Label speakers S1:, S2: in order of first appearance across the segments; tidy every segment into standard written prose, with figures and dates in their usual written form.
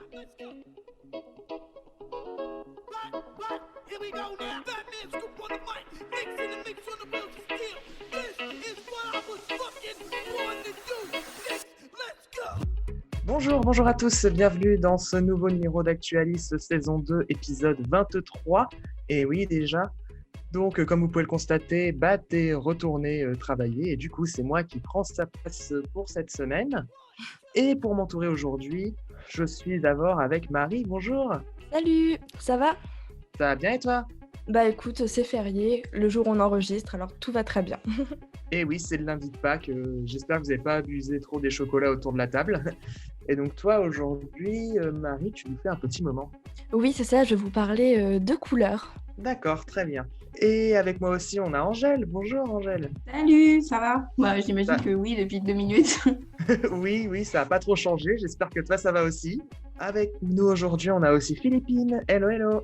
S1: Here we go now. Batman scoop on the mic. Mix in the mix on the wheels of steel. This is what I was fucking born to do. Let's go.
S2: Bonjour à tous, bienvenue dans ce nouveau numéro d'Actualis, saison 2, épisode 23. Et oui, déjà, donc comme vous pouvez le constater, Bat est retourné travailler et du coup, c'est moi qui prends sa place pour cette semaine. Et pour m'entourer aujourd'hui, je suis d'abord avec Marie. Bonjour,
S3: Salut, ça va?
S2: ça va bien et toi?
S3: Bah écoute, c'est férié, le jour où on enregistre, alors tout va très bien.
S2: Et oui, c'est le lundi de Pâques, j'espère que vous n'avez pas abusé trop des chocolats autour de la table. Et donc toi, aujourd'hui, Marie, tu nous fais un petit moment.
S3: Oui, c'est ça, je vais vous parler de couleurs.
S2: D'accord, très bien. Et avec moi aussi, on a Angèle. Bonjour Angèle.
S4: Salut, ça va? Bah, j'imagine
S2: Ça-
S4: que oui, depuis 2 minutes.
S2: Oui, ça n'a pas trop changé. J'espère que toi, ça va aussi. Avec nous aujourd'hui, on a aussi Philippine. Hello.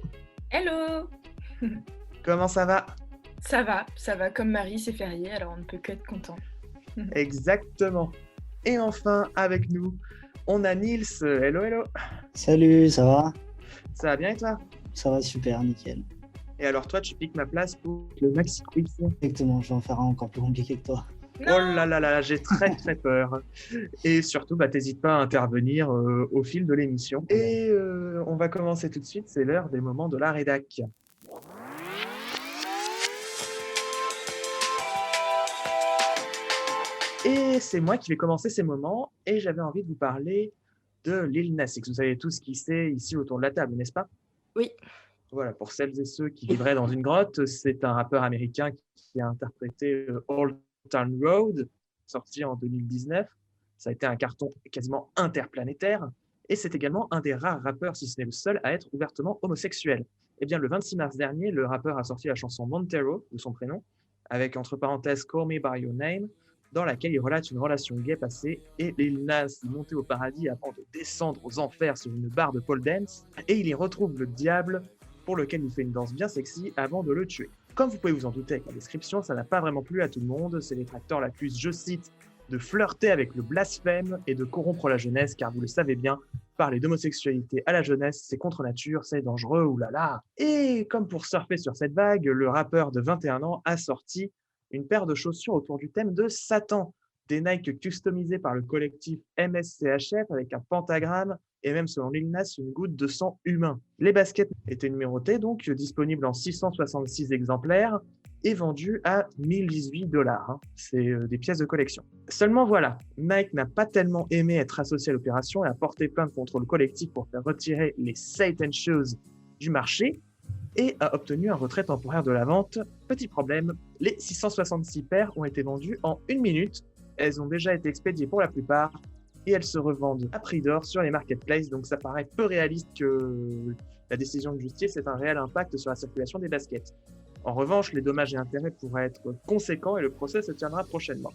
S5: Hello!
S2: Comment ça va?
S5: Ça va, comme Marie, c'est férié, alors on ne peut que être content.
S2: Exactement. Et enfin, avec nous, on a Nils. Hello.
S6: Salut, ça va?
S2: Ça va bien et toi?
S6: Ça va super, nickel.
S2: Et alors toi, tu piques ma place pour le Maxi Quiz.
S6: Exactement, je vais en faire un encore plus compliqué que toi.
S2: Oh là, j'ai très peur. Et surtout, t'hésites pas à intervenir au fil de l'émission. Et on va commencer tout de suite, c'est l'heure des moments de la rédac. Et c'est moi qui vais commencer ces moments, et j'avais envie de vous parler de Lil Nas X. Vous savez tous qui c'est ici autour de la table, n'est-ce pas?
S3: Oui.
S2: Voilà, pour celles et ceux qui vivraient dans une grotte, c'est un rappeur américain qui a interprété Old Town Road, sorti en 2019. Ça a été un carton quasiment interplanétaire. Et c'est également un des rares rappeurs, si ce n'est le seul, à être ouvertement homosexuel. Eh bien, le 26 mars dernier, le rappeur a sorti la chanson Montero, de son prénom, avec entre parenthèses Call Me By Your Name, dans laquelle il relate une relation gay passée et Lil Nas est monté au paradis avant de descendre aux enfers sur une barre de pole dance et il y retrouve le diable pour lequel il fait une danse bien sexy avant de le tuer. Comme vous pouvez vous en douter avec la description, ça n'a pas vraiment plu à tout le monde. Ces détracteurs l'accusent, je cite, de flirter avec le blasphème et de corrompre la jeunesse, car vous le savez bien, parler d'homosexualité à la jeunesse, c'est contre nature, c'est dangereux, oulala. Et comme pour surfer sur cette vague, le rappeur de 21 ans a sorti une paire de chaussures autour du thème de Satan, des Nike customisés par le collectif MSCHF avec un pentagramme et même selon Lil Nas, une goutte de sang humain. Les baskets étaient numérotées, donc disponibles en 666 exemplaires et vendues à 1018 $. C'est des pièces de collection. Seulement voilà, Nike n'a pas tellement aimé être associé à l'opération et a porté plainte contre le collectif pour faire retirer les Satan Shoes du marché et a obtenu un retrait temporaire de la vente. Petit problème, les 666 paires ont été vendues en 1 minute. Elles ont déjà été expédiées pour la plupart et elles se revendent à prix d'or sur les marketplaces. Donc ça paraît peu réaliste que la décision de justice ait un réel impact sur la circulation des baskets. En revanche, les dommages et intérêts pourraient être conséquents et le procès se tiendra prochainement.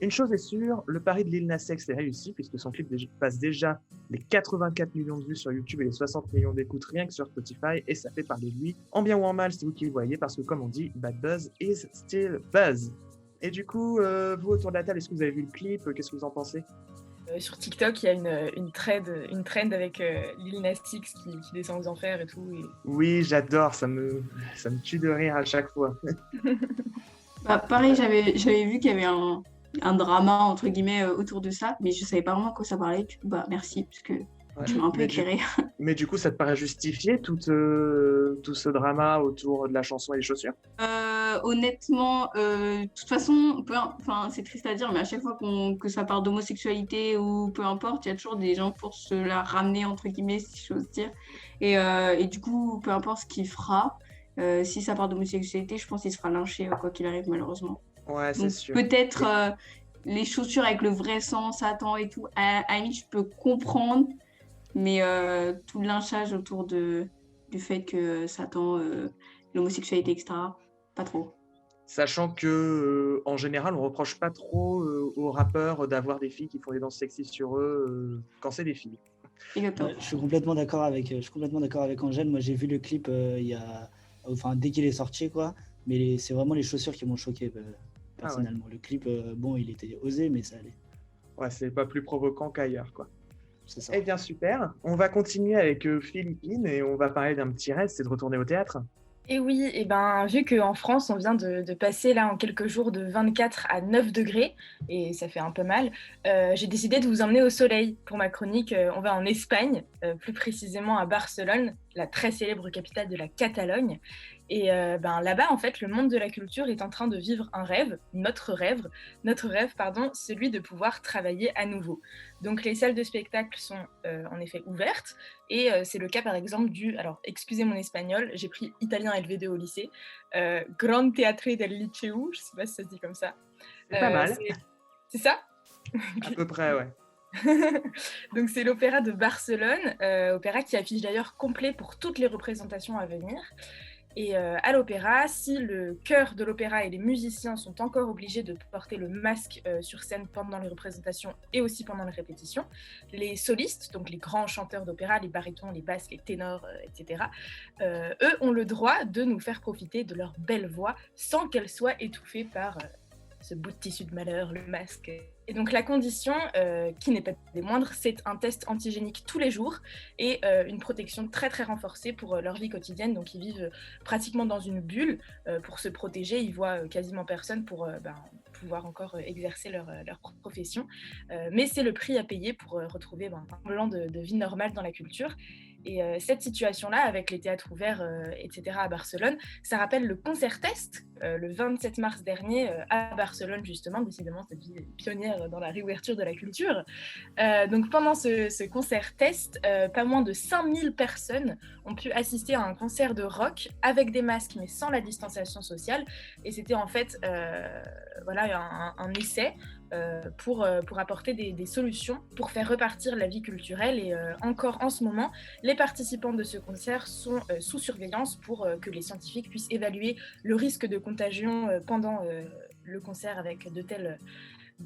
S2: Une chose est sûre, le pari de Lil Nas X est réussi puisque son clip passe déjà les 84 millions de vues sur YouTube et les 60 millions d'écoutes rien que sur Spotify et ça fait parler de lui. En bien ou en mal, c'est vous qui le voyez parce que comme on dit, bad buzz is still buzz. Et du coup, vous autour de la table, est-ce que vous avez vu le clip? Qu'est-ce que vous en pensez?
S5: Sur TikTok, il y a une trend avec Lil Nas X qui descend aux enfers et tout. Et...
S2: Oui, j'adore, ça me tue de rire à chaque fois.
S4: Bah, pareil, j'avais vu qu'il y avait un drama, entre guillemets, autour de ça, mais je savais pas vraiment à quoi ça parlait. Du coup, bah, merci, parce que tu m'as un peu éclairé.
S2: Mais du coup, ça te paraît justifié, tout ce drama autour de la chanson et les chaussures?
S4: Honnêtement, de toute façon, c'est triste à dire, mais à chaque fois que ça parle d'homosexualité ou peu importe, il y a toujours des gens pour se la ramener, entre guillemets, si j'ose dire. Et du coup, peu importe ce qu'il fera, si ça parle d'homosexualité, je pense qu'il se fera lyncher, quoi qu'il arrive, malheureusement.
S2: Ouais, c'est
S4: Donc
S2: sûr.
S4: peut-être les chaussures avec le vrai sang, Satan et tout, à la limite, je peux comprendre, mais tout le lynchage autour du fait que Satan, l'homosexualité, etc., pas trop.
S2: Sachant que en général, on reproche pas trop aux rappeurs d'avoir des filles qui font des danses sexy sur eux quand c'est des filles.
S4: Exactement.
S6: Je suis complètement d'accord avec Angèle. Moi, j'ai vu le clip dès qu'il est sorti, quoi. Mais c'est vraiment les chaussures qui m'ont choqué, personnellement. Le clip, il était osé, mais ça allait.
S2: Ouais, c'est pas plus provoquant qu'ailleurs, quoi.
S6: c'est ça.
S2: Eh bien, super. On va continuer avec Philippines et on va parler d'un petit rêve, c'est de retourner au théâtre.
S5: Et oui, et ben, vu qu'en France, on vient de passer là en quelques jours de 24 à 9 degrés, et ça fait un peu mal, j'ai décidé de vous emmener au soleil pour ma chronique. On va en Espagne, plus précisément à Barcelone, la très célèbre capitale de la Catalogne. Et ben, là-bas, en fait, le monde de la culture est en train de vivre un rêve, notre rêve, celui de pouvoir travailler à nouveau. Donc les salles de spectacle sont en effet ouvertes, et c'est le cas par exemple alors excusez mon espagnol, j'ai pris italien LV2 au lycée, Gran Teatre del Liceu, je sais pas si ça se dit comme ça.
S2: C'est pas mal,
S5: C'est ça?
S2: à peu près, ouais.
S5: Donc c'est l'Opéra de Barcelone, opéra qui affiche d'ailleurs complet pour toutes les représentations à venir. Et à l'opéra, si le chœur de l'opéra et les musiciens sont encore obligés de porter le masque sur scène pendant les représentations et aussi pendant les répétitions, les solistes, donc les grands chanteurs d'opéra, les barytons, les basses, les ténors, etc., eux ont le droit de nous faire profiter de leur belle voix sans qu'elle soit étouffée par ce bout de tissu de malheur, le masque. Et donc la condition, qui n'est pas des moindres, c'est un test antigénique tous les jours et une protection très très renforcée pour leur vie quotidienne. Donc ils vivent pratiquement dans une bulle pour se protéger, ils voient quasiment personne pour pouvoir encore exercer leur profession. Mais c'est le prix à payer pour retrouver un semblant de vie normale dans la culture. Et cette situation-là, avec les théâtres ouverts, etc., à Barcelone, ça rappelle le concert test, le 27 mars dernier, à Barcelone, justement, décidément, cette ville pionnière dans la réouverture de la culture. Donc pendant ce concert test, pas moins de 5000 personnes ont pu assister à un concert de rock avec des masques, mais sans la distanciation sociale. Et c'était en fait un essai pour apporter des solutions pour faire repartir la vie culturelle. Et encore en ce moment, les participants de ce concert sont sous surveillance pour que les scientifiques puissent évaluer le risque de contagion pendant le concert avec de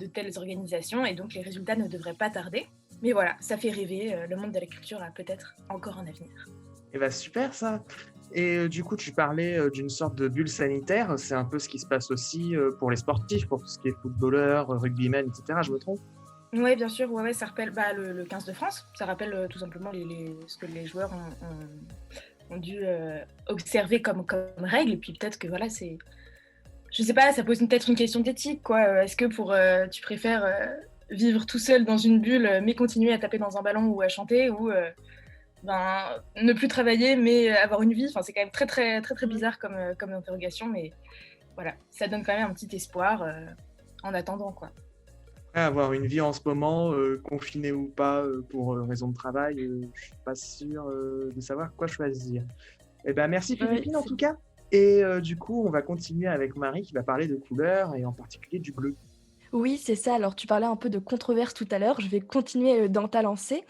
S5: telles organisations. Et donc les résultats ne devraient pas tarder. Mais voilà, ça fait rêver. Le monde de la culture a peut-être encore un avenir.
S2: Eh bien, super ça. Et du coup, tu parlais d'une sorte de bulle sanitaire. C'est un peu ce qui se passe aussi pour les sportifs, pour tout ce qui est footballeurs, rugbymen, etc. Je me trompe?
S5: Oui, bien sûr. Ouais, ça rappelle le 15 de France. Ça rappelle tout simplement ce que les joueurs ont dû observer comme règle. Et puis peut-être que voilà, c'est... Je sais pas, ça pose peut-être une question d'éthique, quoi. Est-ce que tu préfères vivre tout seul dans une bulle, mais continuer à taper dans un ballon ou à chanter, ou... ne plus travailler mais avoir une vie, c'est quand même très très très très bizarre comme interrogation, mais voilà, ça donne quand même un petit espoir en attendant, quoi.
S2: Avoir une vie en ce moment, confinée ou pas, pour raison de travail, je suis pas sûr de savoir quoi choisir. Eh ben, merci Philippine en tout cas. Et du coup, on va continuer avec Marie qui va parler de couleurs et en particulier du bleu.
S3: Oui, c'est ça. Alors, tu parlais un peu de controverse tout à l'heure. Je vais continuer dans ta lancée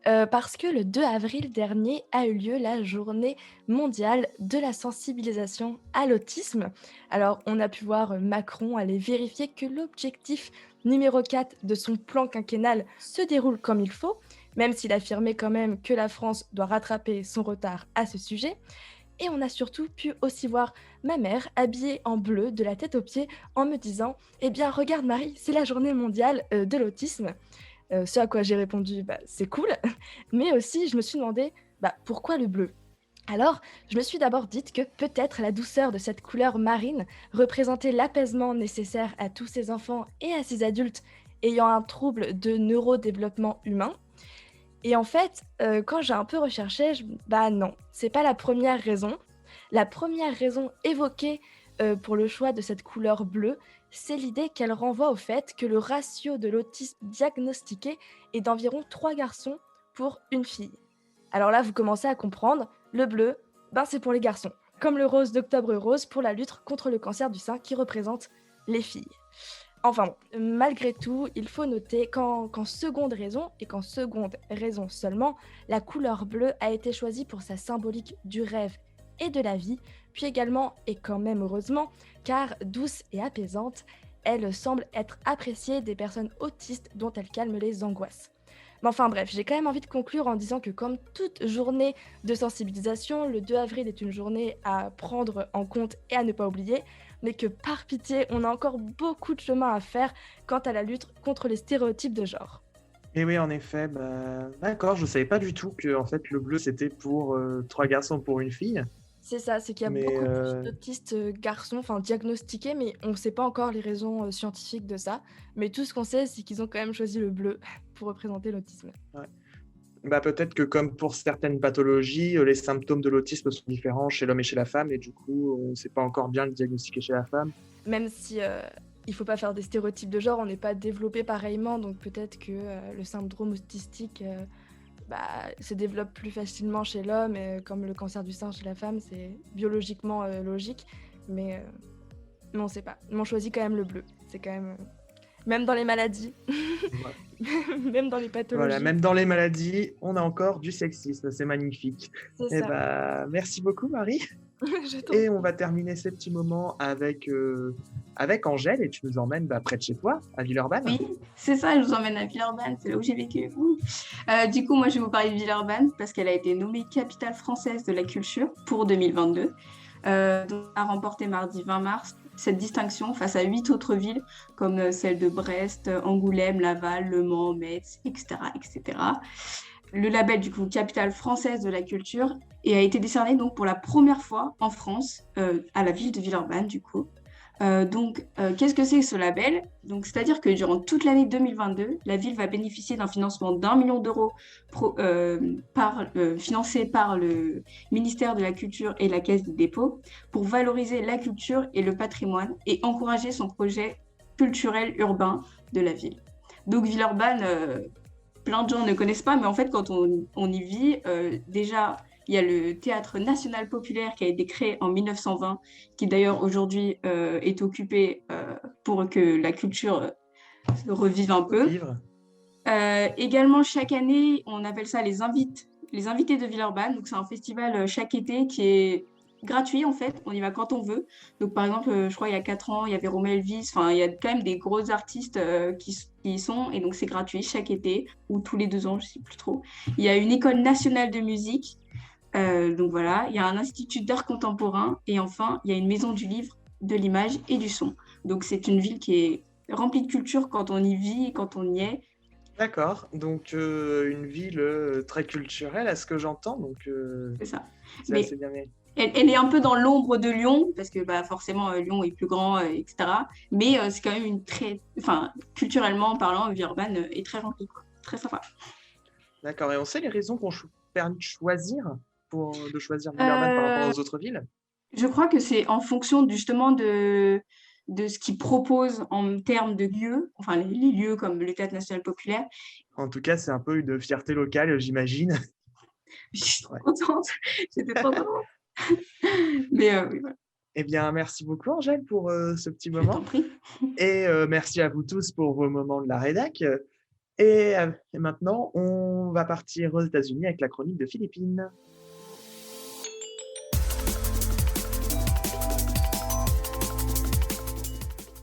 S3: parce que le 2 avril dernier a eu lieu la journée mondiale de la sensibilisation à l'autisme. Alors, on a pu voir Macron aller vérifier que l'objectif numéro 4 de son plan quinquennal se déroule comme il faut, même s'il affirmait quand même que la France doit rattraper son retard à ce sujet. Et on a surtout pu aussi voir ma mère habillée en bleu de la tête aux pieds en me disant « Eh bien, regarde Marie, c'est la journée mondiale de l'autisme ». Ce à quoi j'ai répondu « C'est cool ». Mais aussi, je me suis demandé « Pourquoi le bleu ?» Alors, je me suis d'abord dit que peut-être la douceur de cette couleur marine représentait l'apaisement nécessaire à tous ces enfants et à ces adultes ayant un trouble de neurodéveloppement humain. Et en fait, quand j'ai un peu recherché, non, c'est pas la première raison. La première raison évoquée pour le choix de cette couleur bleue, c'est l'idée qu'elle renvoie au fait que le ratio de l'autisme diagnostiqué est d'environ 3 garçons pour une fille. Alors là, vous commencez à comprendre, le bleu, c'est pour les garçons, comme le rose d'Octobre Rose pour la lutte contre le cancer du sein qui représente les filles. Enfin bon, malgré tout, il faut noter qu'en seconde raison, et qu'en seconde raison seulement, la couleur bleue a été choisie pour sa symbolique du rêve et de la vie, puis également, et quand même heureusement, car douce et apaisante, elle semble être appréciée des personnes autistes dont elle calme les angoisses. Mais enfin bref, j'ai quand même envie de conclure en disant que comme toute journée de sensibilisation, le 2 avril est une journée à prendre en compte et à ne pas oublier, mais que par pitié, on a encore beaucoup de chemin à faire quant à la lutte contre les stéréotypes de genre.
S2: Et oui, en effet, d'accord, je ne savais pas du tout que en fait, le bleu, c'était pour 3 garçons pour une fille.
S3: C'est ça, c'est qu'il y a
S2: Mais
S3: beaucoup plus d'autistes garçons, enfin diagnostiqués, mais on ne sait pas encore les raisons scientifiques de ça. Mais tout ce qu'on sait, c'est qu'ils ont quand même choisi le bleu pour représenter l'autisme.
S2: peut-être que comme pour certaines pathologies, les symptômes de l'autisme sont différents chez l'homme et chez la femme, et du coup, on ne sait pas encore bien le diagnostiquer chez la femme.
S3: Même si il faut pas faire des stéréotypes de genre, on n'est pas développé pareillement, donc peut-être que le syndrome autistique se développe plus facilement chez l'homme, comme le cancer du sein chez la femme, c'est biologiquement logique, mais on ne sait pas. Mais on choisit quand même le bleu, c'est quand même... même dans les maladies,
S2: Ouais.
S3: même dans les pathologies.
S2: Voilà, même dans les maladies, on a encore du sexisme, c'est magnifique.
S3: C'est ça.
S2: Merci beaucoup, Marie.
S3: Je t'en
S2: Et on va terminer ces petits moments avec Angèle, et tu nous emmènes près de chez toi, à Villeurbanne.
S4: Oui, c'est ça, je vous emmène à Villeurbanne, c'est là où j'ai vécu. Du coup, moi, je vais vous parler de Villeurbanne parce qu'elle a été nommée capitale française de la culture pour 2022. Donc, a remporté mardi 20 mars cette distinction face à 8 autres villes comme celles de Brest, Angoulême, Laval, Le Mans, Metz, etc., etc. Le label du coup capitale française de la culture et a été décerné donc pour la première fois en France à la ville de Villeurbanne du coup. Qu'est-ce que c'est que ce label? Donc, c'est-à-dire que durant toute l'année 2022, la ville va bénéficier d'un financement d'1 million d'euros financé par le ministère de la Culture et la Caisse des dépôts pour valoriser la culture et le patrimoine et encourager son projet culturel urbain de la ville. Donc, Villeurbanne, plein de gens ne connaissent pas, mais en fait, quand on y vit, déjà... Il y a le Théâtre national populaire qui a été créé en 1920, qui d'ailleurs aujourd'hui est occupé pour que la culture revive un peu. Également, chaque année, on appelle ça les invités de Villeurbanne. Donc, c'est un festival chaque été qui est gratuit en fait. On y va quand on veut. Donc, par exemple, je crois il y a 4 ans, il y avait Romain Elvis. Enfin, il y a quand même des gros artistes qui y sont. Et donc, c'est gratuit chaque été ou tous les 2 ans, je ne sais plus trop. Il y a une école nationale de musique. Donc voilà, il y a un institut d'art contemporain et enfin, il y a une maison du livre, de l'image et du son. Donc c'est une ville qui est remplie de culture quand on y vit, quand on y est.
S2: D'accord, donc une ville très culturelle à ce que j'entends, donc
S4: C'est ça.
S2: c'est
S4: Mais
S2: assez bien.
S4: elle est un peu dans l'ombre de Lyon, parce que forcément Lyon est plus grand, etc. Mais c'est quand même culturellement parlant, Villeurbanne est très remplie, quoi. Très sympa.
S2: D'accord, et on sait les raisons qu'on permis de choisir Villeurbanne par rapport aux autres villes?
S4: Je crois que c'est en fonction justement de ce qu'ils proposent en termes de lieux, enfin les lieux comme le Théâtre national populaire.
S2: En tout cas, c'est un peu une fierté locale, j'imagine.
S4: Je suis trop
S2: Ouais.
S4: contente, j'étais trop contente. Mais oui, voilà,
S2: Eh bien, merci beaucoup, Angèle, pour ce petit
S4: je t'en
S2: moment.
S4: prie.
S2: Et merci à vous tous pour vos moments de la rédac. Et maintenant, on va partir aux États-Unis avec la chronique de Philippine.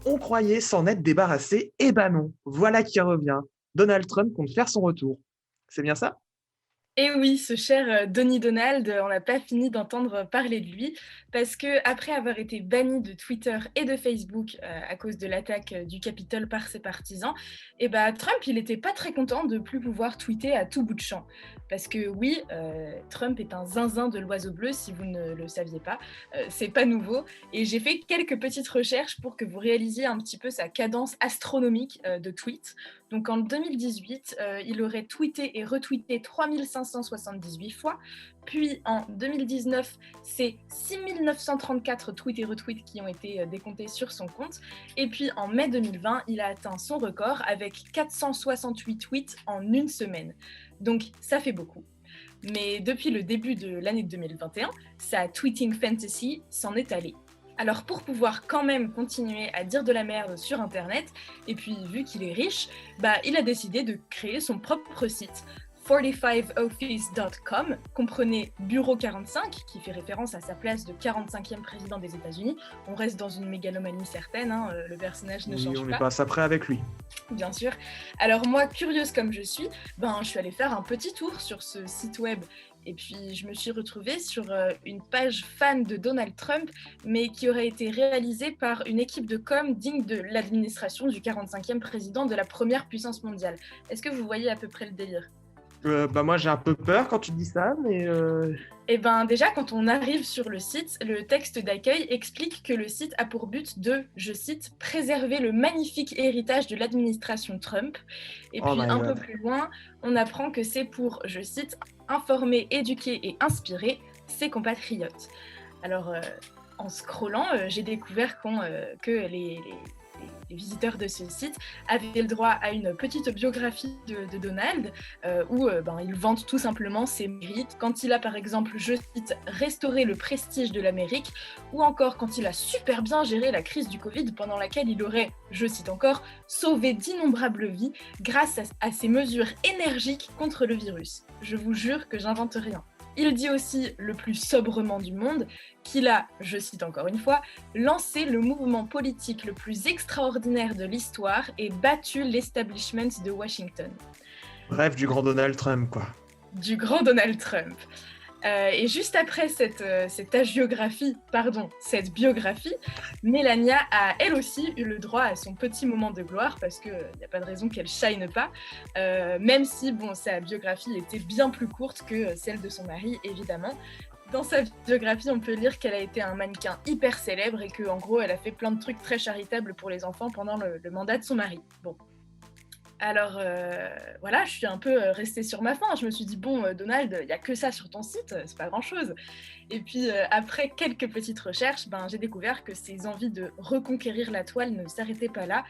S2: On croyait s'en être débarrassé, et non, voilà qui revient. Donald Trump compte faire son retour. C'est bien ça?
S5: Et oui, ce cher Donny Donald, on n'a pas fini d'entendre parler de lui, parce que après avoir été banni de Twitter et de Facebook à cause de l'attaque du Capitole par ses partisans, Trump, il n'était pas très content de plus pouvoir tweeter à tout bout de champ. Parce que oui, Trump est un zinzin de l'oiseau bleu, si vous ne le saviez pas, c'est pas nouveau. Et j'ai fait quelques petites recherches pour que vous réalisiez un petit peu sa cadence astronomique de tweets. Donc en 2018, il aurait tweeté et retweeté 3578 fois. Puis en 2019, c'est 6934 tweets et retweets qui ont été décomptés sur son compte. Et puis en mai 2020, il a atteint son record avec 468 tweets en une semaine. Donc ça fait beaucoup. Mais depuis le début de l'année 2021, sa tweeting fantasy s'en est allée. Alors pour pouvoir quand même continuer à dire de la merde sur internet, et puis vu qu'il est riche, il a décidé de créer son propre site, 45office.com, comprenez Bureau 45, qui fait référence à sa place de 45e président des États-Unis. On reste dans une mégalomanie certaine, hein, le personnage ne
S2: Et
S5: change
S2: on
S5: pas.
S2: n'est pas après avec lui.
S5: Bien sûr. Alors moi, curieuse comme je suis, je suis allée faire un petit tour sur ce site web et puis je me suis retrouvée sur une page fan de Donald Trump, mais qui aurait été réalisée par une équipe de com digne de l'administration du 45e président de la première puissance mondiale. Est-ce que vous voyez à peu près le délire ?
S2: Moi, j'ai un peu peur quand tu dis ça, mais
S5: Eh déjà, quand on arrive sur le site, le texte d'accueil explique que le site a pour but de, je cite, préserver le magnifique héritage de l'administration Trump. Et
S2: Oh
S5: puis,
S2: my
S5: un
S2: God.
S5: peu plus loin, on apprend que c'est pour, je cite, informer, éduquer et inspirer ses compatriotes. Alors, en scrollant, j'ai découvert que les visiteurs de ce site avaient le droit à une petite biographie de Donald où il vante tout simplement ses mérites quand il a par exemple, je cite, restauré le prestige de l'Amérique ou encore quand il a super bien géré la crise du Covid pendant laquelle il aurait, je cite encore, sauvé d'innombrables vies grâce à ses mesures énergiques contre le virus. Je vous jure que j'invente rien. Il dit aussi, le plus sobrement du monde, qu'il a, je cite encore une fois, lancé le mouvement politique le plus extraordinaire de l'histoire et battu l'establishment de Washington.
S2: bref, du grand Donald Trump, quoi.
S5: Du grand Donald Trump. Et juste après cette biographie, Melania a elle aussi eu le droit à son petit moment de gloire parce qu'il n'y a pas de raison qu'elle shine pas, même si sa biographie était bien plus courte que celle de son mari, évidemment. Dans sa biographie, on peut lire qu'elle a été un mannequin hyper célèbre et qu'en gros, elle a fait plein de trucs très charitables pour les enfants pendant le mandat de son mari. Bon. Alors voilà, je suis un peu restée sur ma faim. Je me suis dit, Donald, il n'y a que ça sur ton site, c'est pas grand-chose. Et puis après quelques petites recherches, j'ai découvert que ses envies de reconquérir la toile ne s'arrêtaient pas là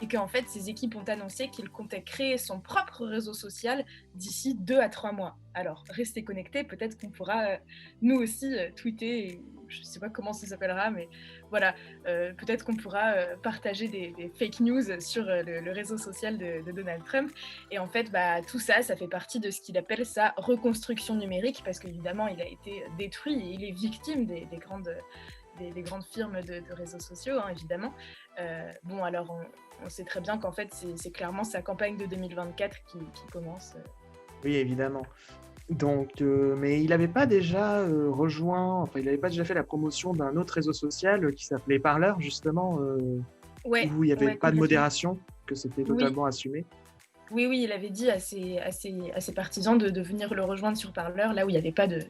S5: et qu'en fait, ses équipes ont annoncé qu'il comptait créer son propre réseau social d'ici 2 à 3 mois. Alors, restez connectés, peut-être qu'on pourra nous aussi tweeter, et je ne sais pas comment ça s'appellera, mais voilà, peut-être qu'on pourra partager des fake news sur le réseau social de Donald Trump. Et en fait, tout ça, ça fait partie de ce qu'il appelle sa reconstruction numérique, parce qu'évidemment, il a été détruit et il est victime des grandes firmes de réseaux sociaux, hein, évidemment. Alors, on sait très bien qu'en fait, c'est clairement sa campagne de 2024 qui commence.
S2: Oui, évidemment. Donc, mais il n'avait pas déjà il n'avait pas déjà fait la promotion d'un autre réseau social qui s'appelait Parler, justement, où il n'y avait pas de modération, que c'était totalement assumé.
S5: Oui, il avait dit à ses partisans de venir le rejoindre sur Parler, là où il n'y avait pas de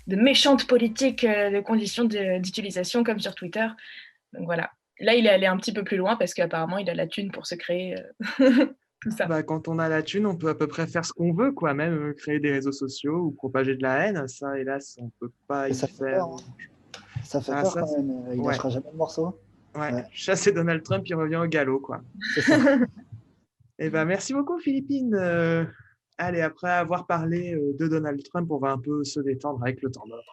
S5: méchantes politiques de conditions d'utilisation comme sur Twitter. Donc voilà. Là, il est allé un petit peu plus loin parce qu'apparemment, il a la thune pour se créer tout ça.
S2: Quand on a la thune, on peut à peu près faire ce qu'on veut, quoi, même créer des réseaux sociaux ou propager de la haine. Ça, hélas, on ne peut pas y
S6: Ça fait
S2: faire.
S6: peur, hein. Ça fait peur quand même. Il lâchera jamais le morceau.
S2: Ouais. Chasser Donald Trump, il revient au galop, quoi.
S6: C'est ça.
S2: Merci beaucoup, Philippine. Allez, après avoir parlé de Donald Trump, on va un peu se détendre avec le temps mort.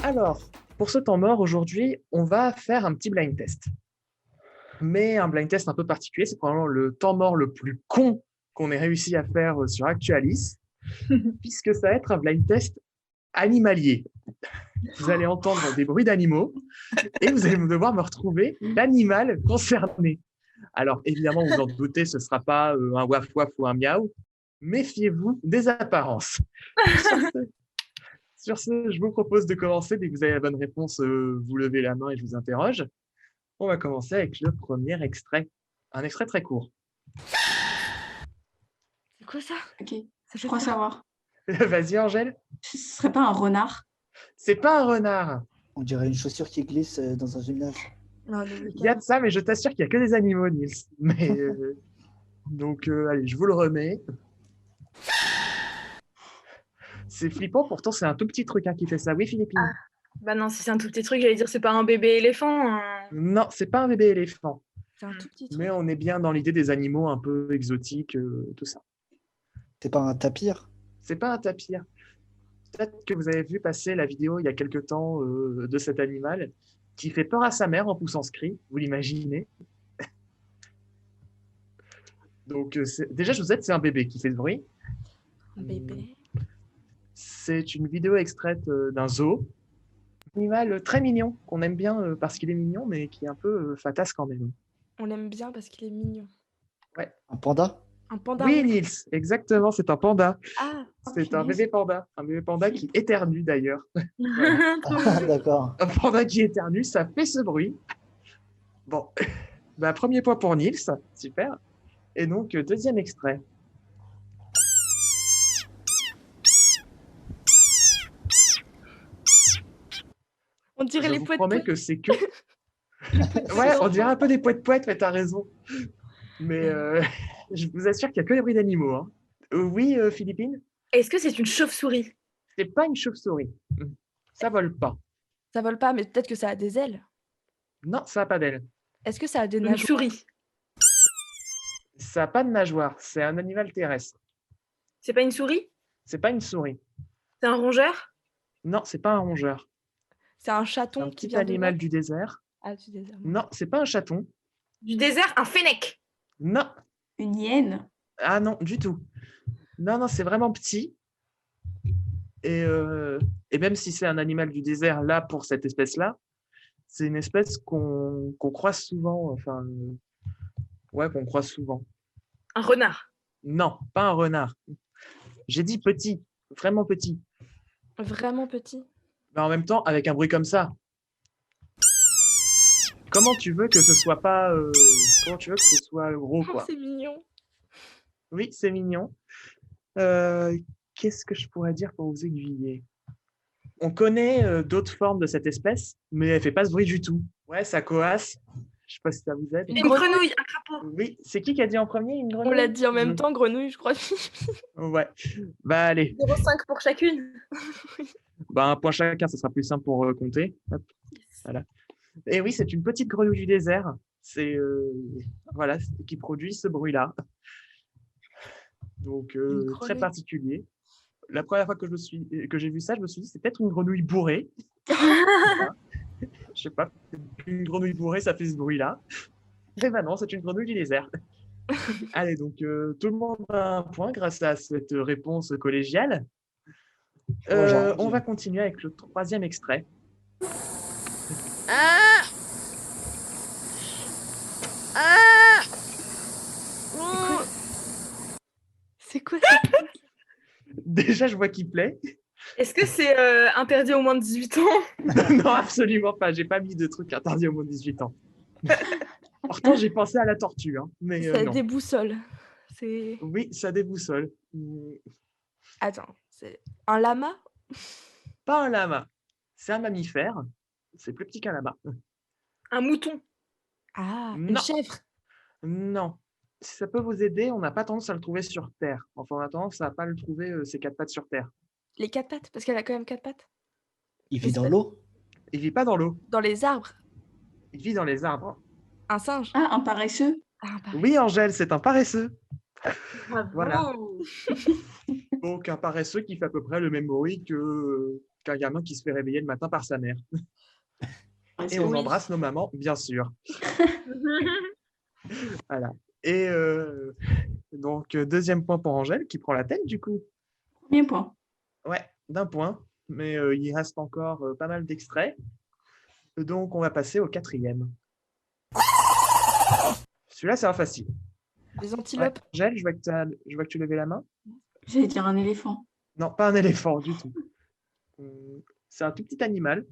S2: Alors, pour ce temps mort, aujourd'hui, on va faire un petit blind test. Mais un blind test un peu particulier, c'est probablement le temps mort le plus con qu'on ait réussi à faire sur Actualis, puisque ça va être un blind test animalier. Vous allez entendre des bruits d'animaux et vous allez devoir me retrouver l'animal concerné. Alors, évidemment, vous en doutez, ce ne sera pas un waf-waf ou un miaou. Méfiez-vous des apparences. Sur ce, je vous propose de commencer. Dès que vous avez la bonne réponse, vous levez la main et je vous interroge. On va commencer avec le premier extrait. Un extrait très court.
S3: C'est quoi ça?
S4: Ok,
S3: Ça
S4: je
S3: fait
S4: crois
S3: peur.
S4: savoir.
S2: Vas-y, Angèle.
S4: Ce serait pas un renard?
S2: C'est pas un renard.
S6: On dirait une chaussure qui glisse dans un gymnase.
S3: Non,
S2: Il y a de ça, mais je t'assure qu'il n'y a que des animaux, Nils. Mais, donc, allez, je vous le remets. C'est flippant, pourtant c'est un tout petit truc qui fait ça. Oui, Philippine?
S5: Non, si c'est un tout petit truc, j'allais dire c'est pas un bébé éléphant.
S2: Non, c'est pas un bébé éléphant.
S3: c'est un tout petit truc.
S2: Mais on est bien dans l'idée des animaux un peu exotiques, tout ça.
S6: C'est pas un tapir?
S2: C'est pas un tapir. Peut-être que vous avez vu passer la vidéo il y a quelque temps de cet animal qui fait peur à sa mère en poussant ce cri, vous l'imaginez. Donc, déjà, je vous aide, c'est un bébé qui fait ce bruit.
S3: Un bébé.
S2: C'est une vidéo extraite d'un zoo. Un animal très mignon, qu'on aime bien parce qu'il est mignon, mais qui est un peu fatasse quand même.
S3: On l'aime bien parce qu'il est mignon.
S6: Un panda?
S3: Un panda
S2: Oui,
S3: rouge.
S2: Nils, exactement, c'est un panda.
S3: Ah,
S2: C'est un
S4: punaise.
S2: bébé panda. Un bébé panda qui éternue d'ailleurs.
S5: Trop
S6: Ah,
S5: mignon.
S6: d'accord.
S2: Un panda qui éternue, ça fait ce bruit. Bon, bah, premier point pour Nils, super. Et donc, deuxième extrait.
S3: on dirait
S2: Je
S3: les
S2: vous
S3: poètes.
S2: promets que c'est que... Ouais, on dirait un peu des poètes, mais t'as raison. Mais je vous assure qu'il n'y a que des bruits d'animaux. Hein. Oui, Philippine,
S5: Est-ce que c'est une chauve-souris?
S2: c'est pas une chauve-souris. Ça vole pas.
S3: Ça vole pas, mais peut-être que ça a des ailes.
S2: Non, ça n'a pas d'aile.
S3: Est-ce que ça a des
S5: Une
S3: nageoires?
S5: souris?
S2: Ça n'a pas de nageoire. C'est un animal terrestre.
S5: C'est pas une souris?
S2: C'est pas une souris.
S5: C'est un rongeur?
S2: Non, c'est pas un rongeur.
S3: C'est un
S2: C'est
S3: chaton
S2: un
S3: qui
S2: petit
S3: vient de
S2: animal
S3: naître?
S2: du désert.
S3: Ah, du désert.
S2: Non, c'est pas un chaton.
S5: Du désert? Un fennec?
S2: Non.
S4: Une hyène.
S2: Ah non, du tout. Non, c'est vraiment petit. Et même si c'est un animal du désert, là, pour cette espèce-là, c'est une espèce qu'on croise souvent. Enfin, ouais, qu'on croise souvent.
S5: Un renard?
S2: Non, pas un renard. J'ai dit petit, vraiment petit.
S3: Vraiment petit.
S2: Mais en même temps, avec un bruit comme ça. Comment tu veux que ce soit pas... comment tu veux que ce soit gros,
S3: Oh,
S2: quoi?
S3: c'est mignon.
S2: Oui, c'est mignon. Qu'est-ce que je pourrais dire pour vous aiguiller? On connaît d'autres formes de cette espèce, mais elle fait pas ce bruit du tout. Ouais, ça coasse. Je sais pas si ça vous aide.
S5: Une grenouille? Un crapaud?
S2: Oui, c'est qui a dit en premier une
S3: On
S2: grenouille?
S3: l'a dit en même temps, grenouille, je crois.
S2: Ouais. Bah allez,
S5: 0,5 pour chacune.
S2: bah, un point chacun, ça sera plus simple pour compter. Hop, voilà. Et oui, c'est une petite grenouille du désert. C'est voilà, qui produit ce bruit-là. Donc
S3: Une
S2: très
S3: grenouille.
S2: particulier. La première fois que j'ai vu ça, je me suis dit c'est peut-être une grenouille bourrée. Je sais pas, une grenouille bourrée, ça fait ce bruit-là. Et ben non, c'est une grenouille du désert. Allez, donc tout le monde a un point grâce à cette réponse collégiale. On va continuer avec le troisième extrait.
S3: C'est quoi ça?
S2: Déjà, je vois qu'il plaît.
S5: Est-ce que c'est interdit aux moins de 18 ans?
S2: Non, absolument pas. J'ai pas mis de truc interdit aux moins de 18 ans. Pourtant, j'ai pensé à la tortue, hein, mais
S3: Ça
S2: non.
S3: déboussole. C'est...
S2: Oui, ça déboussole.
S3: Attends, c'est un lama?
S2: Pas un lama. C'est un mammifère. C'est plus petit qu'un lama.
S5: Un mouton?
S3: Ah, une
S2: Non.
S3: chèvre?
S2: Non. Si ça peut vous aider, on n'a pas tendance à le trouver sur Terre. Enfin, on a tendance à pas le trouver ses quatre pattes sur Terre.
S3: Les quatre pattes? Parce qu'elle a quand même quatre pattes.
S6: Il vit dans l'eau?
S2: Il vit pas dans l'eau.
S3: Dans les arbres?
S2: Il vit dans les arbres.
S3: Un singe?
S4: Ah, un paresseux.
S3: Ah, pareil.
S2: Oui, Angèle, c'est un paresseux.
S5: Bravo.
S2: Voilà. Donc, un paresseux qui fait à peu près le même bruit qu'un gamin qui se fait réveiller le matin par sa mère. Et on
S3: Oui.
S2: embrasse nos mamans, bien sûr. Voilà. Et donc, deuxième point pour Angèle, qui prend la tête, du coup.
S4: Premier point.
S2: Ouais, d'un point. Mais il reste encore pas mal d'extraits. Donc, on va passer au quatrième. Celui-là, c'est un facile.
S3: Les
S2: Ouais.
S3: antilopes?
S2: Angèle, je vois que tu levais la main.
S4: J'allais dire un éléphant.
S2: Non, pas un éléphant du tout. C'est un tout petit animal.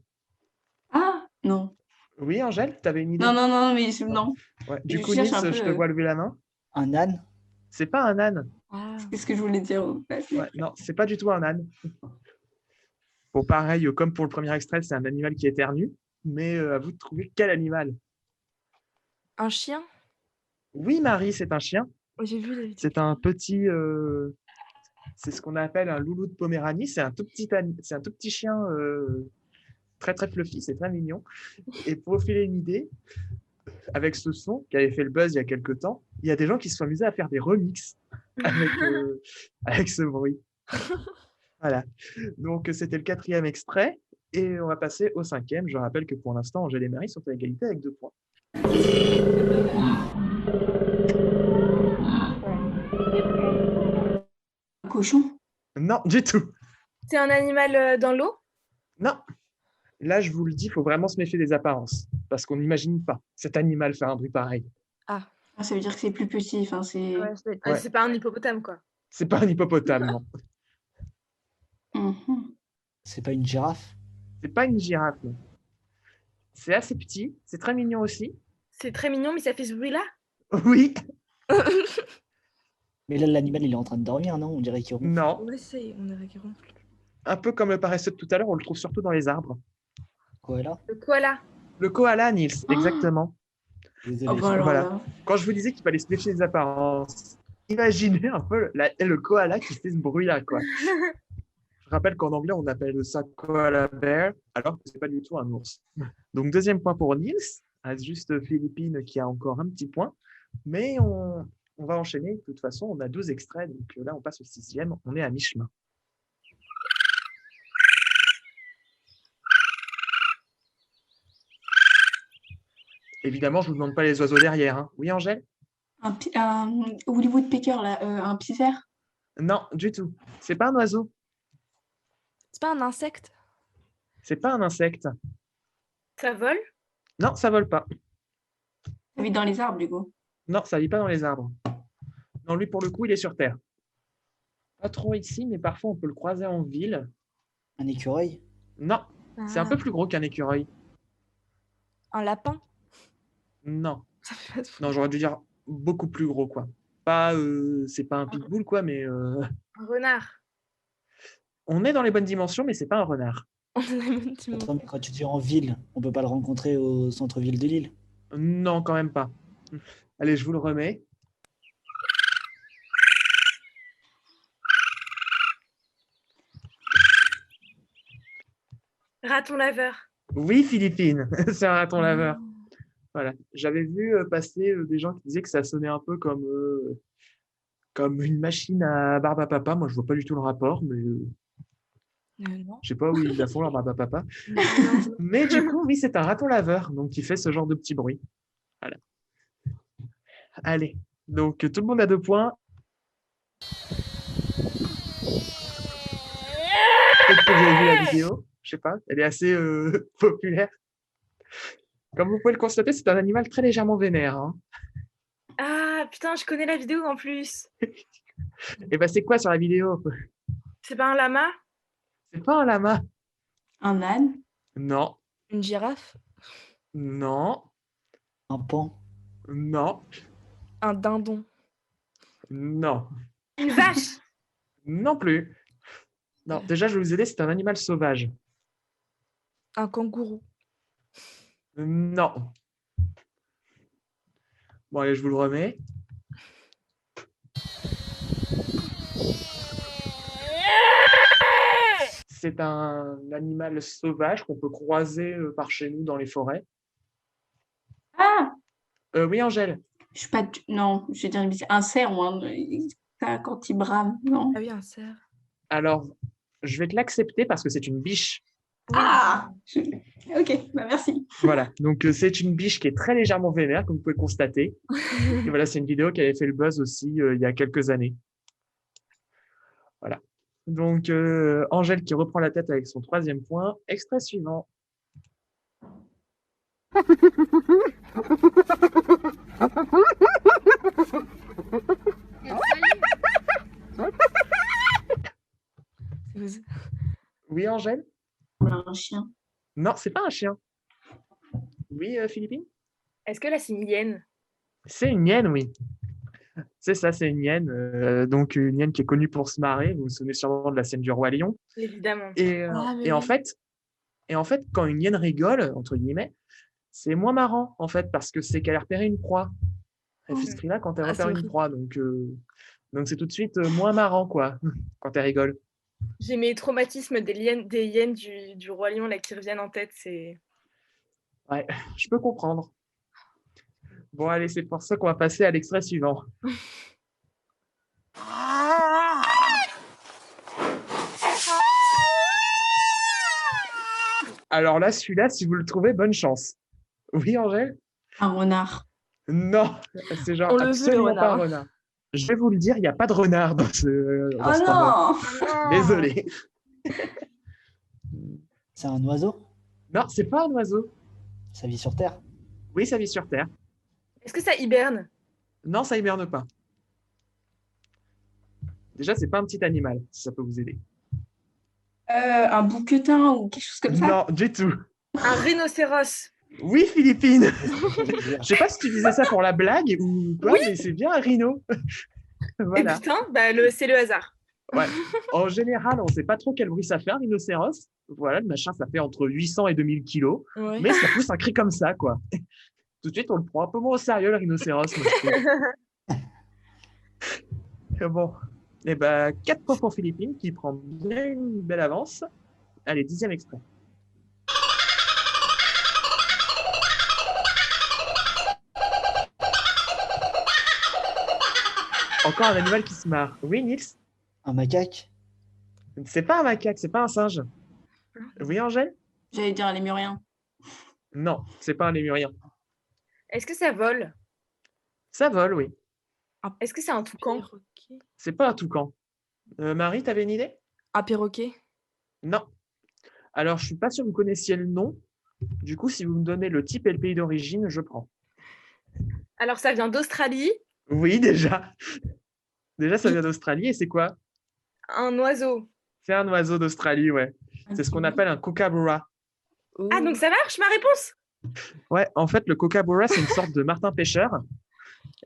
S4: Ah, non.
S2: Oui, Angèle, tu avais une idée?
S4: Non, mais non.
S2: Ouais. Du
S4: Je
S2: coup,
S4: cherche
S2: Nils,
S4: un
S2: je
S4: peu,
S2: te vois lever la main.
S6: Un âne?
S2: C'est pas un âne.
S3: Ah.
S4: C'est ce que je voulais dire.
S2: Ouais, non, c'est pas du tout un âne. Bon, pareil, comme pour le premier extrait, c'est un animal qui éternue. Mais à vous de trouver quel animal.
S3: Un chien?
S2: Oui, Marie, c'est un chien.
S3: J'ai vu la vidéo.
S2: C'est un petit... c'est ce qu'on appelle un loulou de Poméranie. C'est un tout petit chien très, très fluffy. C'est très mignon. Et pour vous filer une idée, avec ce son qui avait fait le buzz il y a quelques temps, il y a des gens qui se sont amusés à faire des remixes avec ce bruit. Voilà. Donc, c'était le quatrième extrait. Et on va passer au cinquième. Je rappelle que pour l'instant, Angèle et Marie sont à égalité avec 2 points.
S4: Un cochon.
S2: Non, du tout.
S5: C'est un animal dans l'eau?
S2: Non. Là, je vous le dis, il faut vraiment se méfier des apparences. Parce qu'on n'imagine pas cet animal faire un bruit pareil.
S3: Ah,
S4: Ah, ça veut dire que c'est plus petit. Enfin, c'est.
S2: Ouais.
S5: C'est pas un hippopotame, quoi.
S2: C'est pas un hippopotame, non.
S4: Mhm.
S6: C'est pas une girafe.
S2: C'est pas une girafe, non. C'est assez petit, c'est très mignon aussi.
S5: C'est très mignon, mais ça fait ce bruit-là?
S2: Oui,
S6: Mais là, l'animal, il est en train de dormir, non? On dirait qu'il ronfle.
S2: non.
S3: on essaye, on dirait qu'il ronfle.
S2: Un peu comme le paresseux de tout à l'heure, on le trouve surtout dans les arbres.
S6: Quoi, là?
S5: Le koala.
S2: Le koala, Nils, exactement.
S6: Désolé.
S4: Oh, bah alors
S2: Voilà.
S4: là.
S2: Quand je vous disais qu'il fallait se méfier des apparences, imaginez un peu le koala qui fait ce bruit-là, quoi. Je rappelle qu'en anglais, on appelle ça koala bear, alors que c'est pas du tout un ours. Donc, deuxième point pour Nils. Il reste juste Philippine qui a encore un petit point. Mais on va enchaîner. De toute façon, on a 12 extraits. Donc là, on passe au 6e. On est à mi-chemin. Évidemment, je ne vous demande pas les oiseaux derrière, hein. Oui, Angèle?
S4: Un Hollywood Pecker, là, un piffère.
S2: Non, du tout. C'est pas un oiseau.
S3: C'est pas un insecte?
S2: C'est pas un insecte.
S5: Ça vole?
S2: Non, ça vole pas.
S4: Ça vit dans les arbres, du coup.
S2: Non, ça vit pas dans les arbres. Non, lui, pour le coup, il est sur Terre. Pas trop ici, mais parfois, on peut le croiser en ville.
S6: Un écureuil?
S2: Non, c'est un
S3: Ah,
S2: peu plus gros qu'un écureuil.
S3: un lapin?
S2: Non,
S3: Ça fait pas de
S2: non, j'aurais dû dire beaucoup plus gros, quoi. Pas, c'est pas un pitbull, quoi, mais
S5: Un renard.
S2: on est dans les bonnes dimensions, mais c'est pas un renard.
S3: On a la même dimension.
S6: Attends, mais quand tu dis en ville, on peut pas le rencontrer au centre-ville de Lille.
S2: Non, quand même pas. Allez, je vous le remets.
S5: Raton laveur.
S2: Oui, Philippine, c'est un raton laveur.
S3: Ah.
S2: Voilà. J'avais vu passer des gens qui disaient que ça sonnait un peu comme une machine à barbe à papa. Moi, je vois pas du tout le rapport, mais
S3: Non.
S2: je sais pas où ils la font, leur barbe à papa.
S3: Non.
S2: Mais du coup, oui, c'est un raton laveur, donc qui fait ce genre de petit bruit. Voilà. Allez, donc tout le monde a 2 points. Peut-être que vous avez vu la vidéo, je sais pas, elle est assez populaire. Comme vous pouvez le constater, c'est un animal très légèrement vénère, hein.
S5: Ah, putain, je connais la vidéo en plus.
S2: Et ben, c'est quoi sur la vidéo?
S5: C'est pas un lama?
S2: C'est pas un lama.
S4: Un âne.
S2: Non,
S3: Une girafe?
S2: non,
S6: Un pan?
S2: non,
S3: Un dindon?
S2: non,
S5: Une vache?
S2: non plus. Non, déjà, je vais vous aider, c'est un animal sauvage.
S3: Un kangourou?
S2: Non. Bon, allez, je vous le remets. C'est un animal sauvage qu'on peut croiser par chez nous dans les forêts.
S4: Ah,
S2: Oui, Angèle.
S4: je suis pas. Non, je vais dire une bêtise. Un cerf ou un. Ça, quand il brame, non?
S3: Ah oui, un cerf.
S2: Alors, je vais te l'accepter parce que c'est une biche.
S4: Ah, ok, bah merci.
S2: Voilà, donc c'est une biche qui est très légèrement vénère, comme vous pouvez constater. Et voilà, c'est une vidéo qui avait fait le buzz aussi il y a quelques années. Voilà. Donc, Angèle qui reprend la tête avec son 3e point. Extrait suivant. Oui, Angèle?
S4: Un chien.
S2: Non, c'est pas un chien. Oui, Philippine?
S5: Est-ce que là, c'est une hyène?
S2: C'est une hyène, oui. C'est ça, c'est une hyène. Donc, une hyène qui est connue pour se marrer. Vous vous souvenez sûrement de la scène du Roi Lion.
S5: Évidemment.
S3: Ah, mais
S2: Et en
S3: oui.
S2: fait, quand une hyène rigole, entre guillemets, c'est moins marrant, en fait, parce que c'est qu'elle a repéré une proie. Elle fait ce cri-là quand elle
S3: Ah, c'est
S2: repère une
S3: horrible.
S2: proie. Donc c'est tout de suite moins marrant, quoi, quand elle rigole.
S5: J'ai mes traumatismes des hyènes du Roi Lion là, qui reviennent en tête. C'est...
S2: Ouais, je peux comprendre. Bon, allez, c'est pour ça qu'on va passer à l'extrait suivant. Alors là, celui-là, si vous le trouvez, bonne chance. Oui, Angèle?
S4: Un renard.
S2: Non, c'est genre
S3: On le veut, le
S2: absolument pas un
S3: renard.
S2: renard. Je vais vous le dire, il n'y a pas de renard dans
S4: Oh
S2: ce tableau.
S4: non!
S2: Désolé.
S6: C'est un oiseau?
S2: Non, c'est pas un oiseau.
S6: Ça vit sur Terre?
S2: Oui, ça vit sur Terre.
S5: Est-ce que ça hiberne?
S2: Non, ça hiberne pas. Déjà, c'est pas un petit animal, si ça peut vous aider.
S4: Un bouquetin ou quelque chose comme ça?
S2: Non, du tout.
S5: Un rhinocéros.
S2: Oui, Philippine.
S6: Je
S2: Je sais pas si tu disais ça pour la blague ou pas, mais c'est bien un rhino.
S5: Et
S2: Voilà.
S5: putain, bah, c'est le hasard.
S2: Ouais. En général, on sait pas trop quel bruit ça fait, un rhinocéros. Voilà, le machin, ça fait entre 800 et 2000 kilos.
S3: Ouais.
S2: Mais ça pousse un cri comme ça, quoi. Tout de suite, on le prend un peu moins au sérieux, le rhinocéros. Moi, je trouve. Bon. Eh ben, 4 points pour Philippine, qui prend bien une belle avance. Allez, 10e extrait. Encore un animal qui se marre. Oui, Nils?
S6: Un macaque?
S2: C'est pas un macaque, c'est pas un singe. Oui, Angèle?
S4: J'allais dire un lémurien.
S2: Non, c'est pas un lémurien.
S5: Est-ce que ça vole?
S2: Ça vole, oui.
S5: Est-ce que c'est un toucan?
S3: Perroquet.
S2: C'est pas un toucan. Marie, t'avais une idée?
S3: Un perroquet.
S2: Non. Alors, je suis pas sûr que vous connaissiez le nom. Du coup, si vous me donnez le type et le pays d'origine, je prends.
S5: Alors, ça vient d'Australie.
S2: Oui, déjà. Déjà, ça vient d'Australie et c'est quoi?
S5: Un oiseau.
S2: C'est un oiseau d'Australie, ouais. C'est ce qu'on appelle un kookaburra.
S5: Ah, donc ça marche, ma réponse?
S2: Ouais, en fait, le kookaburra, c'est une sorte de martin pêcheur.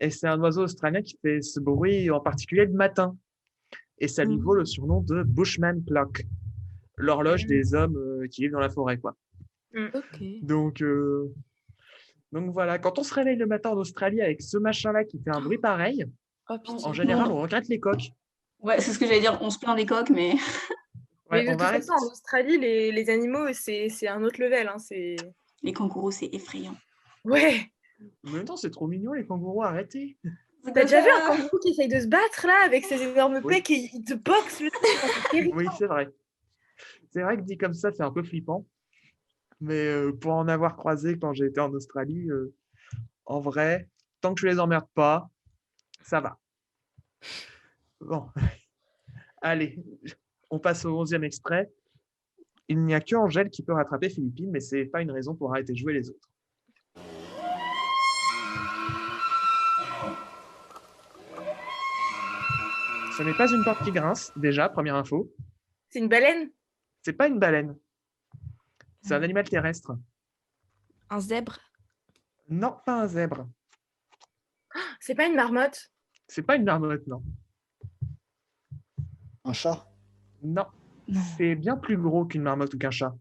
S2: Et c'est un oiseau australien qui fait ce bruit en particulier le matin. Et ça lui vaut le surnom de Bushman Clock, l'horloge des hommes qui vivent dans la forêt, quoi.
S3: Ok.
S2: Donc voilà, quand on se réveille le matin en Australie avec ce machin-là qui fait un bruit pareil,
S3: Oh, pitié.
S2: en général, on regrette les coqs.
S4: Ouais, c'est ce que j'allais dire. On se plaint des coqs, mais
S2: Ouais,
S5: Mais de
S2: on
S5: toute
S2: va arrêter.
S5: façon, en Australie, les animaux, c'est un autre level. Hein,
S4: les kangourous, c'est effrayant.
S5: Ouais.
S2: En même temps, c'est trop mignon, les kangourous, arrêtez.
S5: T'as déjà vu un kangourou qui essaye de se battre là avec ses énormes
S2: Oui.
S5: pecs et il te boxe le truc, c'est terrible.
S2: Oui, c'est vrai. C'est vrai que dit comme ça, c'est un peu flippant. Mais pour en avoir croisé quand j'ai été en Australie, en vrai, tant que je les emmerde pas, ça va. Bon, allez, on passe au 11e extrait. Il n'y a que Angèle qui peut rattraper Philippine, mais c'est pas une raison pour arrêter de jouer les autres. Ce n'est pas une porte qui grince, déjà, première info.
S5: C'est une baleine?
S2: C'est pas une baleine. C'est un animal terrestre.
S3: Un zèbre.
S2: Non, pas un zèbre.
S5: C'est pas une marmotte?
S2: C'est pas une marmotte, non.
S6: Un chat?
S2: Non.
S3: Non.
S2: C'est bien plus gros qu'une marmotte ou qu'un chat.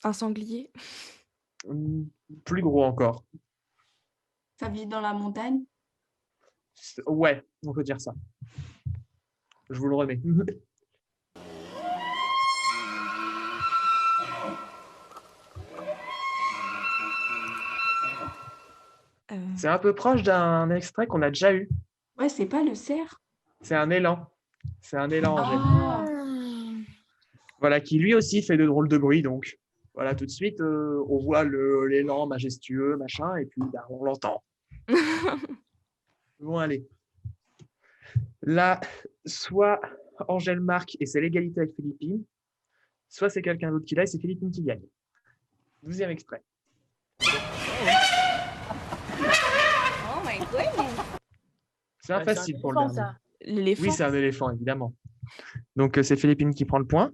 S3: Un sanglier.
S2: Plus gros encore.
S4: Ça vit dans la montagne.
S2: Ouais, on peut dire ça. Je vous le remets. C'est un peu proche d'un extrait qu'on a déjà eu.
S4: Ouais, c'est pas le cerf.
S2: C'est un élan. C'est un élan, Angèle.
S4: Ah,
S2: Voilà, qui lui aussi fait de drôles de bruit. Donc, voilà, tout de suite, on voit l'élan majestueux, machin, et puis bah, on l'entend. Bon, allez. Là, soit Angèle marque et c'est l'égalité avec Philippine, soit c'est quelqu'un d'autre qui l'a et c'est Philippine qui gagne. 12e extrait.
S5: Oh my goodness.
S2: C'est un facile pour le dernier.
S5: ça.
S3: L'éléphant.
S2: Oui, c'est un éléphant, évidemment. Donc, c'est Philippine qui prend le point.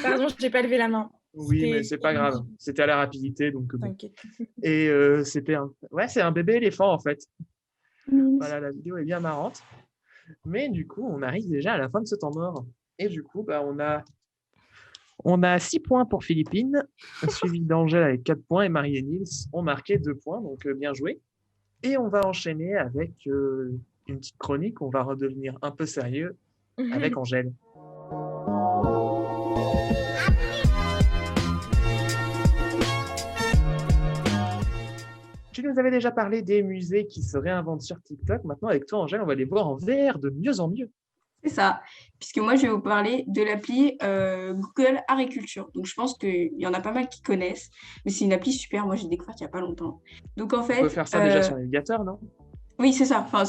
S5: Pardon, j'ai pas levé la main.
S2: Oui,
S5: C'était-
S2: mais c'est pas grave. C'était à la rapidité. Donc, bon.
S5: T'inquiète.
S2: Et c'était un... Ouais, c'est un bébé éléphant, en fait. Voilà, la vidéo est bien marrante. Mais du coup, on arrive déjà à la fin de ce temps mort. Et du coup, bah, on a 6 points pour Philippine, suivi d'Angèle avec 4 points, et Marie et Nils ont marqué 2 points, donc bien joué. Et on va enchaîner avec une petite chronique. On va redevenir un peu sérieux avec Angèle. Tu nous avais déjà parlé des musées qui se réinventent sur TikTok. Maintenant, avec toi, Angèle, on va les voir en VR de mieux en mieux.
S4: C'est ça. Puisque moi, je vais vous parler de l'appli Google Agriculture. Donc, je pense qu'il y en a pas mal qui connaissent. Mais c'est une appli super. Moi, j'ai découvert il n'y a pas longtemps. Donc, en
S2: On peut
S4: fait,
S2: faire ça déjà sur navigateur, non?
S4: oui, c'est ça. Enfin,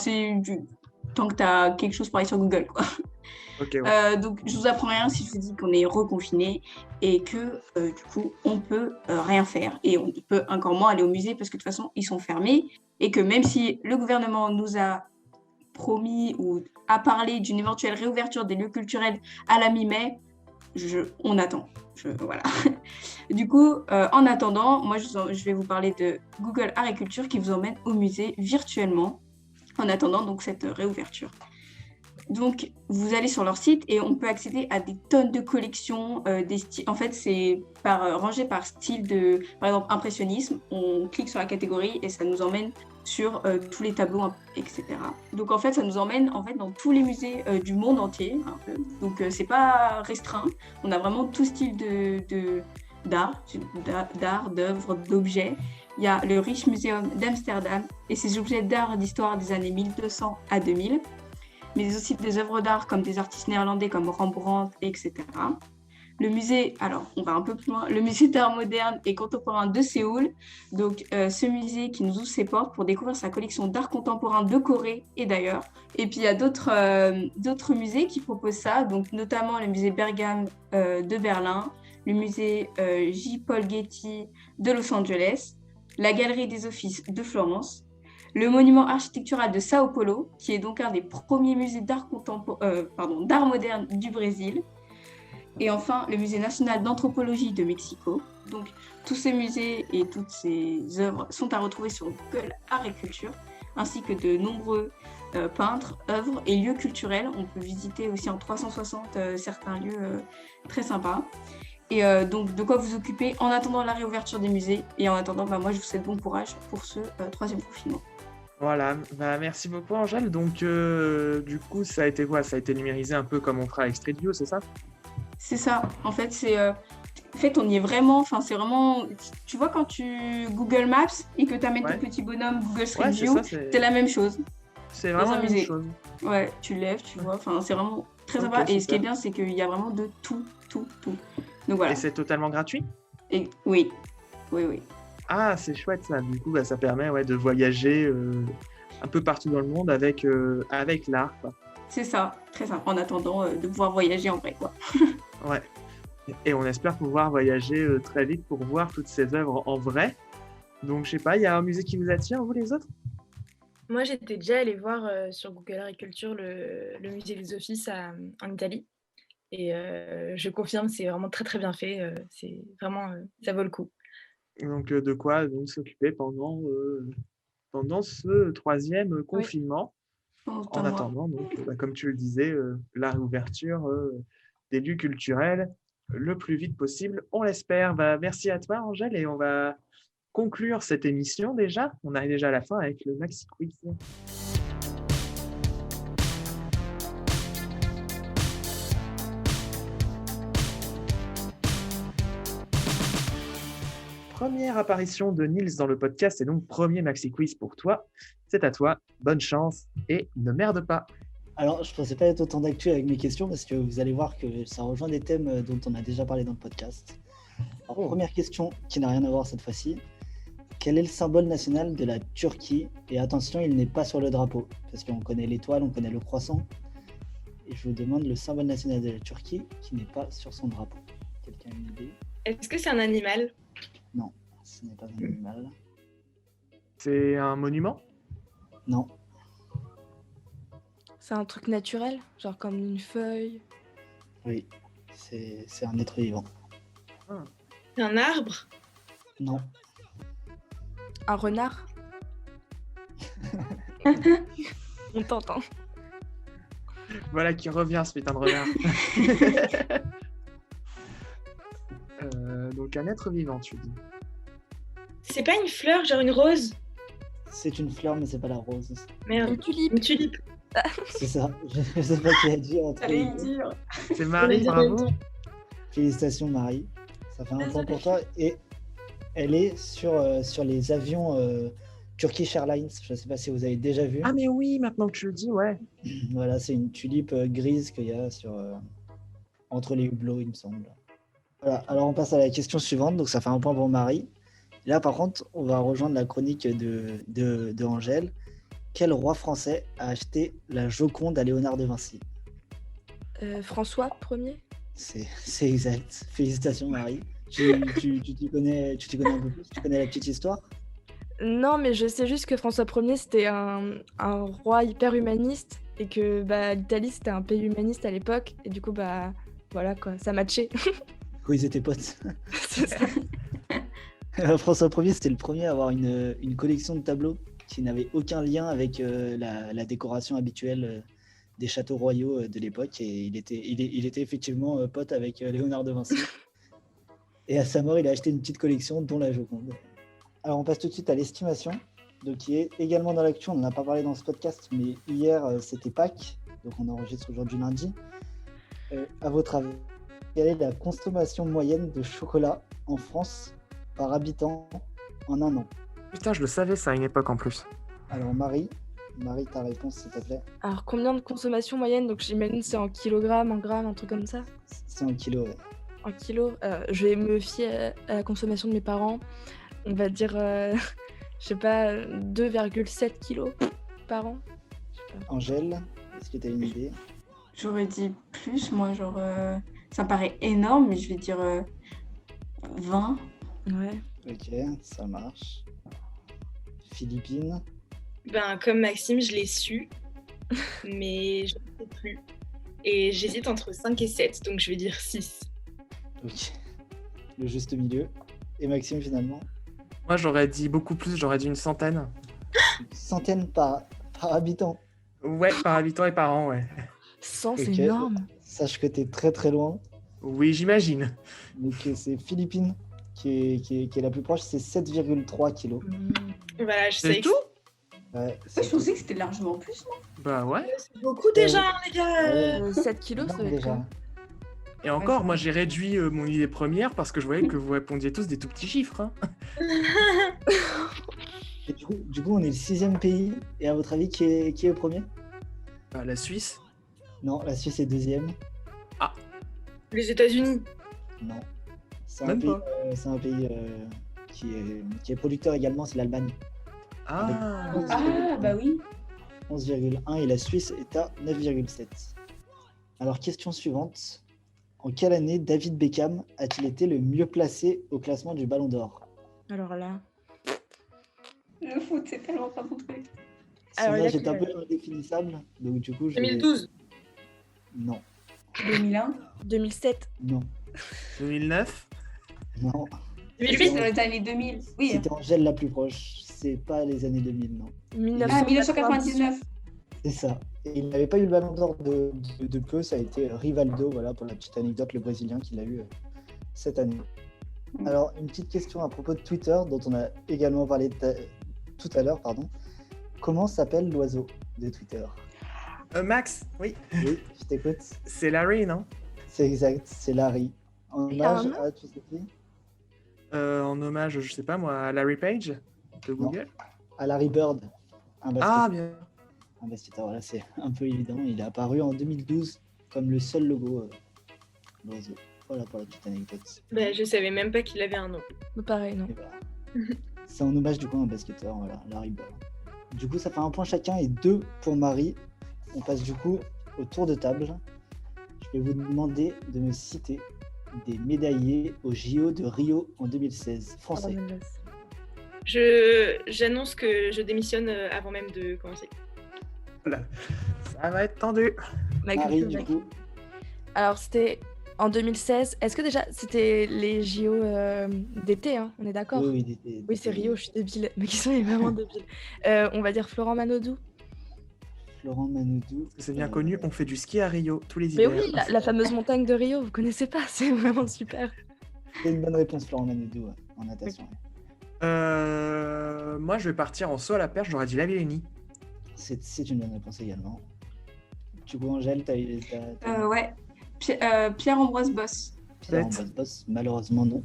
S4: tant que tu as quelque chose pour aller sur Google, quoi.
S2: Ok, ouais.
S4: Donc, je vous apprends rien si je vous dis qu'on est reconfiné et que, du coup, on peut rien faire. Et on peut encore moins aller au musée parce que, de toute façon, ils sont fermés. Et que même si le gouvernement nous a promis ou a parlé d'une éventuelle réouverture des lieux culturels à la mi-mai, on attend. Voilà. Du coup, en attendant, moi, je vais vous parler de Google Agriculture qui vous emmène au musée virtuellement en attendant donc cette réouverture. Donc, vous allez sur leur site et on peut accéder à des tonnes de collections, des styles. En fait, c'est rangé par style de, par exemple, impressionnisme. On clique sur la catégorie et ça nous emmène sur tous les tableaux, etc. Donc, en fait, ça nous emmène dans tous les musées du monde entier, un peu. Donc, c'est pas restreint. On a vraiment tout style d'art, d'œuvres, d'objets. Il y a le Rijksmuseum d'Amsterdam et ses objets d'art et d'histoire des années 1200 à 2000. Mais aussi des œuvres d'art comme des artistes néerlandais comme Rembrandt, etc. Le musée, alors on va un peu plus loin, le musée d'art moderne et contemporain de Séoul. Donc ce musée qui nous ouvre ses portes pour découvrir sa collection d'art contemporain de Corée et d'ailleurs. Et puis il y a d'autres musées qui proposent ça, donc notamment le musée Bergame de Berlin, le musée J. Paul Getty de Los Angeles, la galerie des Offices de Florence, le monument architectural de Sao Paulo, qui est donc un des premiers musées d'art moderne du Brésil. Et enfin, le musée national d'anthropologie de Mexico. Donc, tous ces musées et toutes ces œuvres sont à retrouver sur Google Agriculture, ainsi que de nombreux peintres, œuvres et lieux culturels. On peut visiter aussi en 360 certains lieux très sympas. Et donc, de quoi vous occuper en attendant la réouverture des musées. Et en attendant, moi, je vous souhaite bon courage pour ce troisième confinement.
S2: Voilà, merci beaucoup Angèle. Donc du coup, ça a été quoi? Ça a été numérisé un peu comme on fera avec Street View, c'est ça?
S4: C'est ça. En fait, on y est vraiment. Enfin, c'est vraiment. Tu vois, quand tu Google Maps et que tu amènes ton petit bonhomme Google Street View, c'est la même chose.
S2: C'est vraiment la même chose.
S4: Ouais, tu le lèves, tu vois. Enfin, c'est vraiment très sympa. Et ce qui est bien, c'est qu'il y a vraiment de tout. Donc voilà.
S2: Et c'est totalement gratuit?
S4: Et oui.
S2: Ah, c'est chouette ça. Du coup, ça permet de voyager un peu partout dans le monde avec l'art, quoi.
S4: C'est ça, très simple. En attendant de pouvoir voyager en vrai, quoi.
S2: Ouais. Et on espère pouvoir voyager très vite pour voir toutes ces œuvres en vrai. Donc, je sais pas, il y a un musée qui vous attire, vous les autres?
S5: Moi, j'étais déjà allée voir sur Google Agriculture le musée des Offices en Italie. Et je confirme, c'est vraiment très très bien fait. C'est vraiment, ça vaut le coup.
S2: Donc, de quoi s'occuper pendant ce troisième confinement. En attendant, donc, comme tu le disais, la réouverture des lieux culturels le plus vite possible, on l'espère. Merci à toi, Angèle, et on va conclure cette émission déjà. On arrive déjà à la fin avec le Maxi Quiz. Première apparition de Nils dans le podcast et donc premier Maxi Quiz pour toi. C'est à toi, bonne chance et ne merde pas.
S6: Alors, je ne pensais pas être autant d'actu avec mes questions parce que vous allez voir que ça rejoint des thèmes dont on a déjà parlé dans le podcast. Alors, première question qui n'a rien à voir cette fois-ci. Quel est le symbole national de la Turquie? Et attention, il n'est pas sur le drapeau parce qu'on connaît l'étoile, on connaît le croissant. Et je vous demande le symbole national de la Turquie qui n'est pas sur son drapeau. Quelqu'un a une idée?
S5: Est-ce que c'est un animal?
S6: Non, ce n'est pas un animal.
S2: C'est un monument?
S6: Non.
S3: C'est un truc naturel, genre comme une feuille.
S6: Oui, c'est un être vivant.
S5: C'est un arbre?
S6: Non.
S3: Un renard. On t'entend.
S2: Voilà qui revient ce putain de renard. Donc un être vivant, tu dis.
S5: C'est pas une fleur, genre une rose?
S6: C'est une fleur, mais c'est pas la rose.
S5: Merde.
S3: Une tulipe.
S5: Une tulipe.
S6: C'est ça. Je sais pas qui a dit.
S4: Allez dire.
S2: C'est Marie, bravo.
S6: Félicitations Marie. Ça fait un point pour toi. Et elle est sur les avions Turkish Airlines, je ne sais pas si vous avez déjà vu.
S2: Ah, mais oui, maintenant que tu le dis, ouais.
S6: Voilà, c'est une tulipe grise qu'il y a entre les hublots, il me semble. Voilà, alors on passe à la question suivante, donc ça fait un point pour Marie. Là, par contre, on va rejoindre la chronique de Angèle. Quel roi français a acheté la Joconde à Léonard de Vinci?
S3: François Ier.
S6: C'est exact. Félicitations, Marie. Tu t'y connais un peu plus? Tu connais la petite histoire?
S3: Non, mais je sais juste que François Ier, c'était un roi hyper humaniste et que l'Italie, c'était un pays humaniste à l'époque. Et du coup, voilà quoi, ça matchait.
S6: Quand ils étaient potes.
S3: C'est ça.
S6: François Ier, c'était le premier à avoir une collection de tableaux qui n'avait aucun lien avec la décoration habituelle des châteaux royaux de l'époque. Et il était effectivement pote avec Léonard de Vinci. Et à sa mort, il a acheté une petite collection, dont la Joconde. Alors, on passe tout de suite à l'estimation, donc qui est également dans l'actu. On n'en a pas parlé dans ce podcast, mais hier, c'était Pâques, donc on enregistre aujourd'hui lundi. À votre avis, quelle est la consommation moyenne de chocolat en France par habitant en un an?
S2: Putain, je le savais ça à une époque en plus.
S6: Alors, Marie, ta réponse, s'il te plaît.
S3: Alors, combien de consommation moyenne? Donc, j'imagine c'est en kilogrammes, en grammes, un truc comme ça.
S6: C'est en kilos, ouais.
S3: En kilos. Je vais me fier à la consommation de mes parents. On va dire, je sais pas, 2,7 kilos par an. Je sais pas.
S6: Angèle, est-ce que tu as une idée?
S4: J'aurais dit plus, moi, genre, ça paraît énorme, mais je vais dire 20.
S3: Ouais.
S6: Ok, ça marche. Philippines.
S5: Comme Maxime, je l'ai su, mais je ne sais plus. Et j'hésite entre 5 et 7, donc je vais dire 6.
S6: Ok, le juste milieu. Et Maxime, finalement?
S2: Moi, j'aurais dit beaucoup plus, j'aurais dit une centaine.
S6: Une centaine par habitant.
S2: Ouais, par habitant et par an, ouais.
S3: 100, c'est
S6: Ok.
S3: énorme.
S6: Sache que tu es très très loin.
S2: Oui, j'imagine.
S6: Donc c'est Philippines qui est la plus proche, c'est 7,3 kilos.
S5: Voilà, je
S2: C'est
S5: sais.
S2: tout?
S6: Ouais,
S4: Ouais, je pensais que c'était largement plus, non?
S2: Bah ouais.
S5: C'est beaucoup déjà, hein, les gars.
S6: Ouais.
S3: 7 kilos, ça
S6: Non,
S3: va être
S6: déjà.
S3: quoi?
S2: Et encore, moi, j'ai réduit mon idée première parce que je voyais que vous répondiez tous des tout petits chiffres. Hein.
S6: Et du coup, on est le 6e pays. Et à votre avis, qui est le premier?
S2: Bah, la Suisse.
S6: Non, la Suisse est 2e.
S5: Les États-Unis.
S6: Non. C'est
S2: Même pas.
S6: c'est un pays qui est producteur également, c'est l'Allemagne.
S2: Ah.
S4: Ah, bah oui.
S6: 11,1 et la Suisse est à 9,7. Alors, question suivante. En quelle année David Beckham a-t-il été le mieux placé au classement du Ballon d'Or?
S3: Alors là.
S4: Le foot, c'est tellement pas mon truc.
S6: Son
S3: Alors, il y a
S6: âge est
S3: que-
S6: un peu indéfinissable, donc du coup,
S5: 2012.
S6: Non,
S4: 2001.
S3: 2007.
S6: non,
S2: 2009.
S6: non.
S4: Oui,
S5: 2008.
S4: c'est dans les années 2000. Oui.
S6: C'était Angèle la plus proche. C'est pas les années 2000, non.
S4: 1999.
S6: C'est ça. Et il n'avait pas eu le Ballon d'Or de peu, ça a été Rivaldo, voilà, pour la petite anecdote, le Brésilien qui l'a eu cette année. Alors, une petite question à propos de Twitter, dont on a également parlé tout à l'heure, pardon. Comment s'appelle l'oiseau de Twitter?
S2: Max, oui.
S6: Oui, je t'écoute.
S2: C'est Larry, non?
S6: C'est exact, c'est Larry. En
S3: Il a un
S6: hommage
S3: nom
S6: à, tu sais qui?
S2: En hommage, je sais pas moi, à Larry Page de
S6: Non.
S2: Google.
S6: À Larry Bird, un
S2: Ah,
S6: basketteur.
S2: bien.
S6: Un basketteur, voilà, c'est un peu évident. Il est apparu en 2012 comme le seul logo de l'oiseau. Voilà pour la petite anecdote.
S5: Bah, je savais même pas qu'il avait un nom.
S3: Pareil, non.
S6: Et voilà. C'est en hommage du coup à un basketteur, voilà, Larry Bird. Du coup, ça fait 1 point chacun et 2 pour Marie. On passe du coup au tour de table. Je vais vous demander de me citer des médaillés au JO de Rio en 2016, français.
S5: J'annonce que je démissionne avant même de commencer.
S2: Ça va être tendu.
S6: Marie, du coup,
S3: Alors, c'était en 2016. Est-ce que déjà, c'était les JO d'été, hein, on est d'accord?
S6: oui,
S3: Oui, c'est Rio, je suis débile. Mais qui sont vraiment débiles. On va dire Florent Manodou.
S6: Florent Manodou.
S2: C'est bien connu, on fait du ski à Rio tous les
S3: Mais
S2: hivers.
S3: oui, la fameuse montagne de Rio, vous connaissez pas, c'est vraiment super.
S6: C'est une bonne réponse, Florent Manodou, ouais, en natation. Ouais.
S2: Moi, je vais partir en saut à la perche, j'aurais dit la Villénie.
S6: C'est une bonne réponse également. Du coup, Angèle, t'as
S4: Ouais. Pierre-Ambroise Boss.
S6: Pierre
S2: Peut-être.
S6: Ambroise Boss. Malheureusement, non.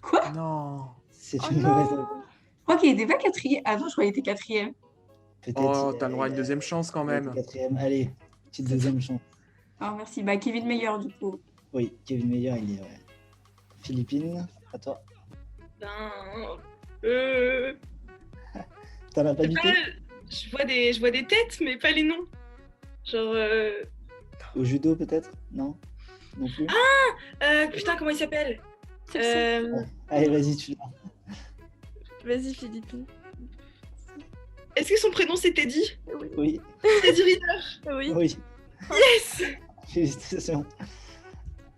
S4: Quoi?
S2: Non.
S6: C'est
S4: Oh
S6: une
S4: non.
S6: mauvaise réponse.
S4: crois qu'il était pas quatrième. Ah non, je crois qu'il était quatrième.
S6: Peut-être.
S2: Oh, t'as le droit à une deuxième chance quand même.
S6: Quatrième. Allez, petite deuxième chance.
S4: Ah, merci. Bah, Kevin Meyer, du coup.
S6: Oui, Kevin Meyer, il est. Ouais. Philippines, à toi.
S7: Ben, euh,
S6: T'en as pas
S7: c'est
S6: du
S7: pas-
S6: tout
S7: je vois des têtes, mais pas les noms. Genre,
S6: Au judo, peut-être? Non? Non plus?
S7: putain, comment il s'appelle?
S6: Allez, vas-y, tu l'as.
S3: Vas-y, Philippine.
S7: Est-ce que son prénom c'est Teddy?
S6: Oui,
S7: Teddy Riner.
S3: Oui.
S6: oui.
S7: Yes!
S6: Félicitations.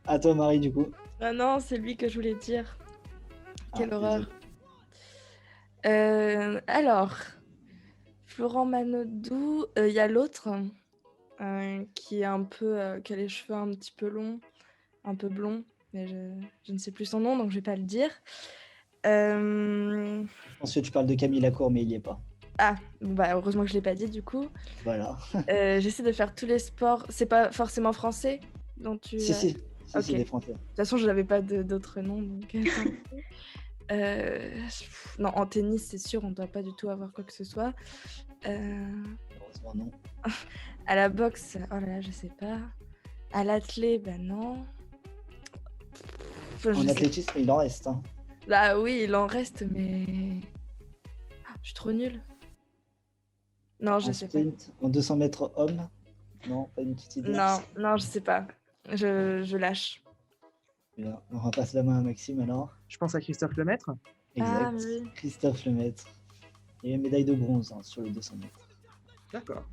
S6: À toi, Marie, du coup.
S3: Ah non, c'est lui que je voulais dire. Quelle
S6: Ah,
S3: horreur. Alors, Florent Manodou, il y a l'autre qui est un peu, qui a les cheveux un petit peu longs, un peu blonds, mais je ne sais plus son nom, donc je vais pas le dire.
S6: Je pense que tu parles de Camille Lacour, mais il n'y est pas.
S3: Ah, bon, bah, heureusement que je l'ai pas dit du coup.
S6: Voilà.
S3: J'essaie de faire tous les sports. C'est pas forcément français dont tu.
S6: Si,
S3: Ok.
S6: c'est des Français.
S3: De toute façon, je n'avais pas d'autres noms. Donc... non, en tennis, c'est sûr, on ne doit pas du tout avoir quoi que ce soit.
S6: Heureusement, non.
S3: À la boxe, oh là là, je sais pas. À l'athlé, bah non. Enfin, je
S6: En
S3: sais-
S6: athlétisme, il en reste. Hein.
S3: Bah oui, il en reste, mais. Je suis trop nulle. Non, je
S6: En
S3: sais pas.
S6: sprint, en 200 mètres homme. Non, pas une petite idée.
S3: Non, je sais pas. Je lâche.
S6: Bien. On repasse la main à Maxime alors.
S2: Je pense à Christophe Lemaître.
S6: Exact.
S3: Ah, oui.
S6: Christophe Lemaître. Et une médaille de bronze sur les 200 mètres.
S2: D'accord.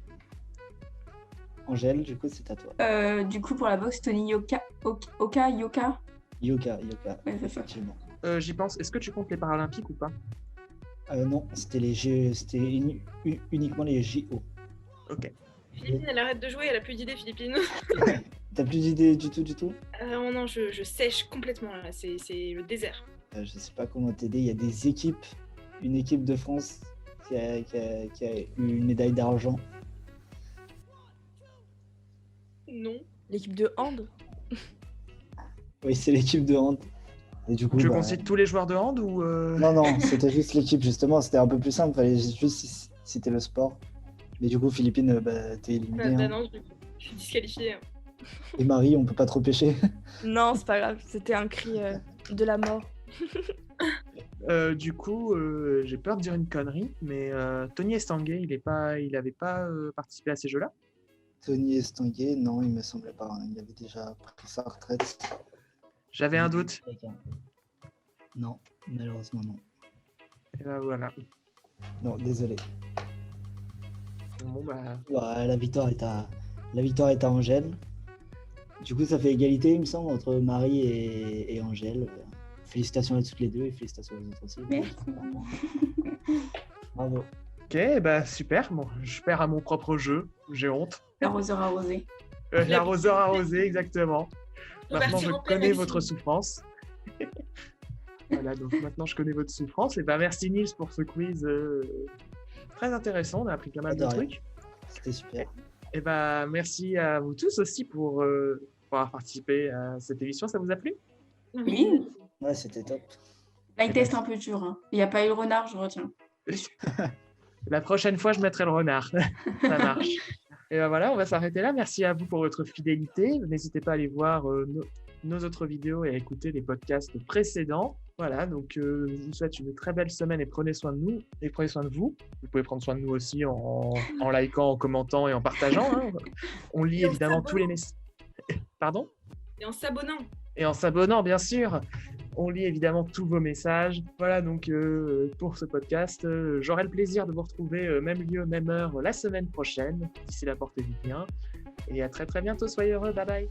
S6: Angèle, du coup, c'est à toi.
S4: Du coup, pour la boxe, Tony Yoka. Yoka.
S6: Yoka.
S4: Ouais, c'est ça.
S6: Effectivement.
S2: J'y pense. Est-ce que tu comptes les Paralympiques ou pas?
S6: Non, c'était les G... c'était uniquement les JO.
S2: Ok.
S7: Philippine, elle arrête de jouer, elle a plus d'idées, Philippine.
S6: T'as plus d'idées du tout?
S7: Oh non, je sèche complètement là, c'est le désert.
S6: Je sais pas comment t'aider. Il y a des équipes. Une équipe de France qui a eu une médaille d'argent.
S7: Non.
S3: L'équipe de hand.
S6: Oui, c'est l'équipe de hand. Et du coup,
S2: Tu
S6: bah,
S2: considères tous les joueurs de hand ou
S6: Non, c'était juste l'équipe, justement. C'était un peu plus simple. Fallait juste citer le sport. Mais du coup, Philippine, t'es éliminée.
S7: Bah
S6: hein.
S7: non, je suis disqualifiée. hein.
S6: Et Marie, on peut pas trop pêcher.
S3: Non, c'est pas grave, c'était un cri de la mort.
S2: Du coup, j'ai peur de dire une connerie, mais Tony Estanguet, il avait pas participé à ces jeux-là?
S6: Tony Estanguet, non, il me semblait pas. Hein. Il avait déjà pris sa retraite.
S2: J'avais un doute.
S6: Non, malheureusement, non.
S2: Et ben voilà.
S6: Non, désolé.
S2: Bon, bah,
S6: Ouais, la victoire est à Angèle. Du coup, ça fait égalité, il me semble, entre Marie et Angèle. Félicitations à toutes les deux et félicitations aux autres aussi.
S4: Merci.
S6: Bravo.
S2: ok, bah super. Bon, je perds à mon propre jeu. J'ai honte.
S4: L'arroseur arrosé.
S2: L'arroseur arrosé, exactement.
S7: On
S2: Maintenant,
S7: va
S2: je
S7: partir en plein
S2: connais
S7: Maxime.
S2: votre souffrance. Voilà, donc maintenant, je connais votre souffrance. Et bah, merci Nils pour ce quiz très intéressant. On a appris pas mal
S6: De
S2: de
S6: rien.
S2: trucs.
S6: C'était super.
S2: Et bah, merci à vous tous aussi pour avoir participé à cette émission. Ça vous a plu?
S4: Oui.
S6: Ouais, c'était top.
S4: Blind test un peu dur. Hein. Il n'y a pas eu le renard, je retiens.
S2: La prochaine fois, je mettrai le renard. Ça marche. Et ben voilà, on va s'arrêter là. Merci à vous pour votre fidélité. N'hésitez pas à aller voir nos autres vidéos et à écouter les podcasts précédents. Voilà, donc je vous souhaite une très belle semaine et prenez soin de nous et prenez soin de vous. Vous pouvez prendre soin de nous aussi en likant, en commentant et en partageant. Hein. On lit
S7: Et en
S2: évidemment tous les
S7: s'abonnant.
S2: messages. Pardon?
S7: Et en s'abonnant.
S2: Et en s'abonnant, bien sûr. On lit évidemment tous vos messages. Voilà, donc pour ce podcast, j'aurai le plaisir de vous retrouver même lieu, même heure la semaine prochaine. D'ici là, portez-vous bien. Et à très très bientôt. Soyez heureux. Bye bye.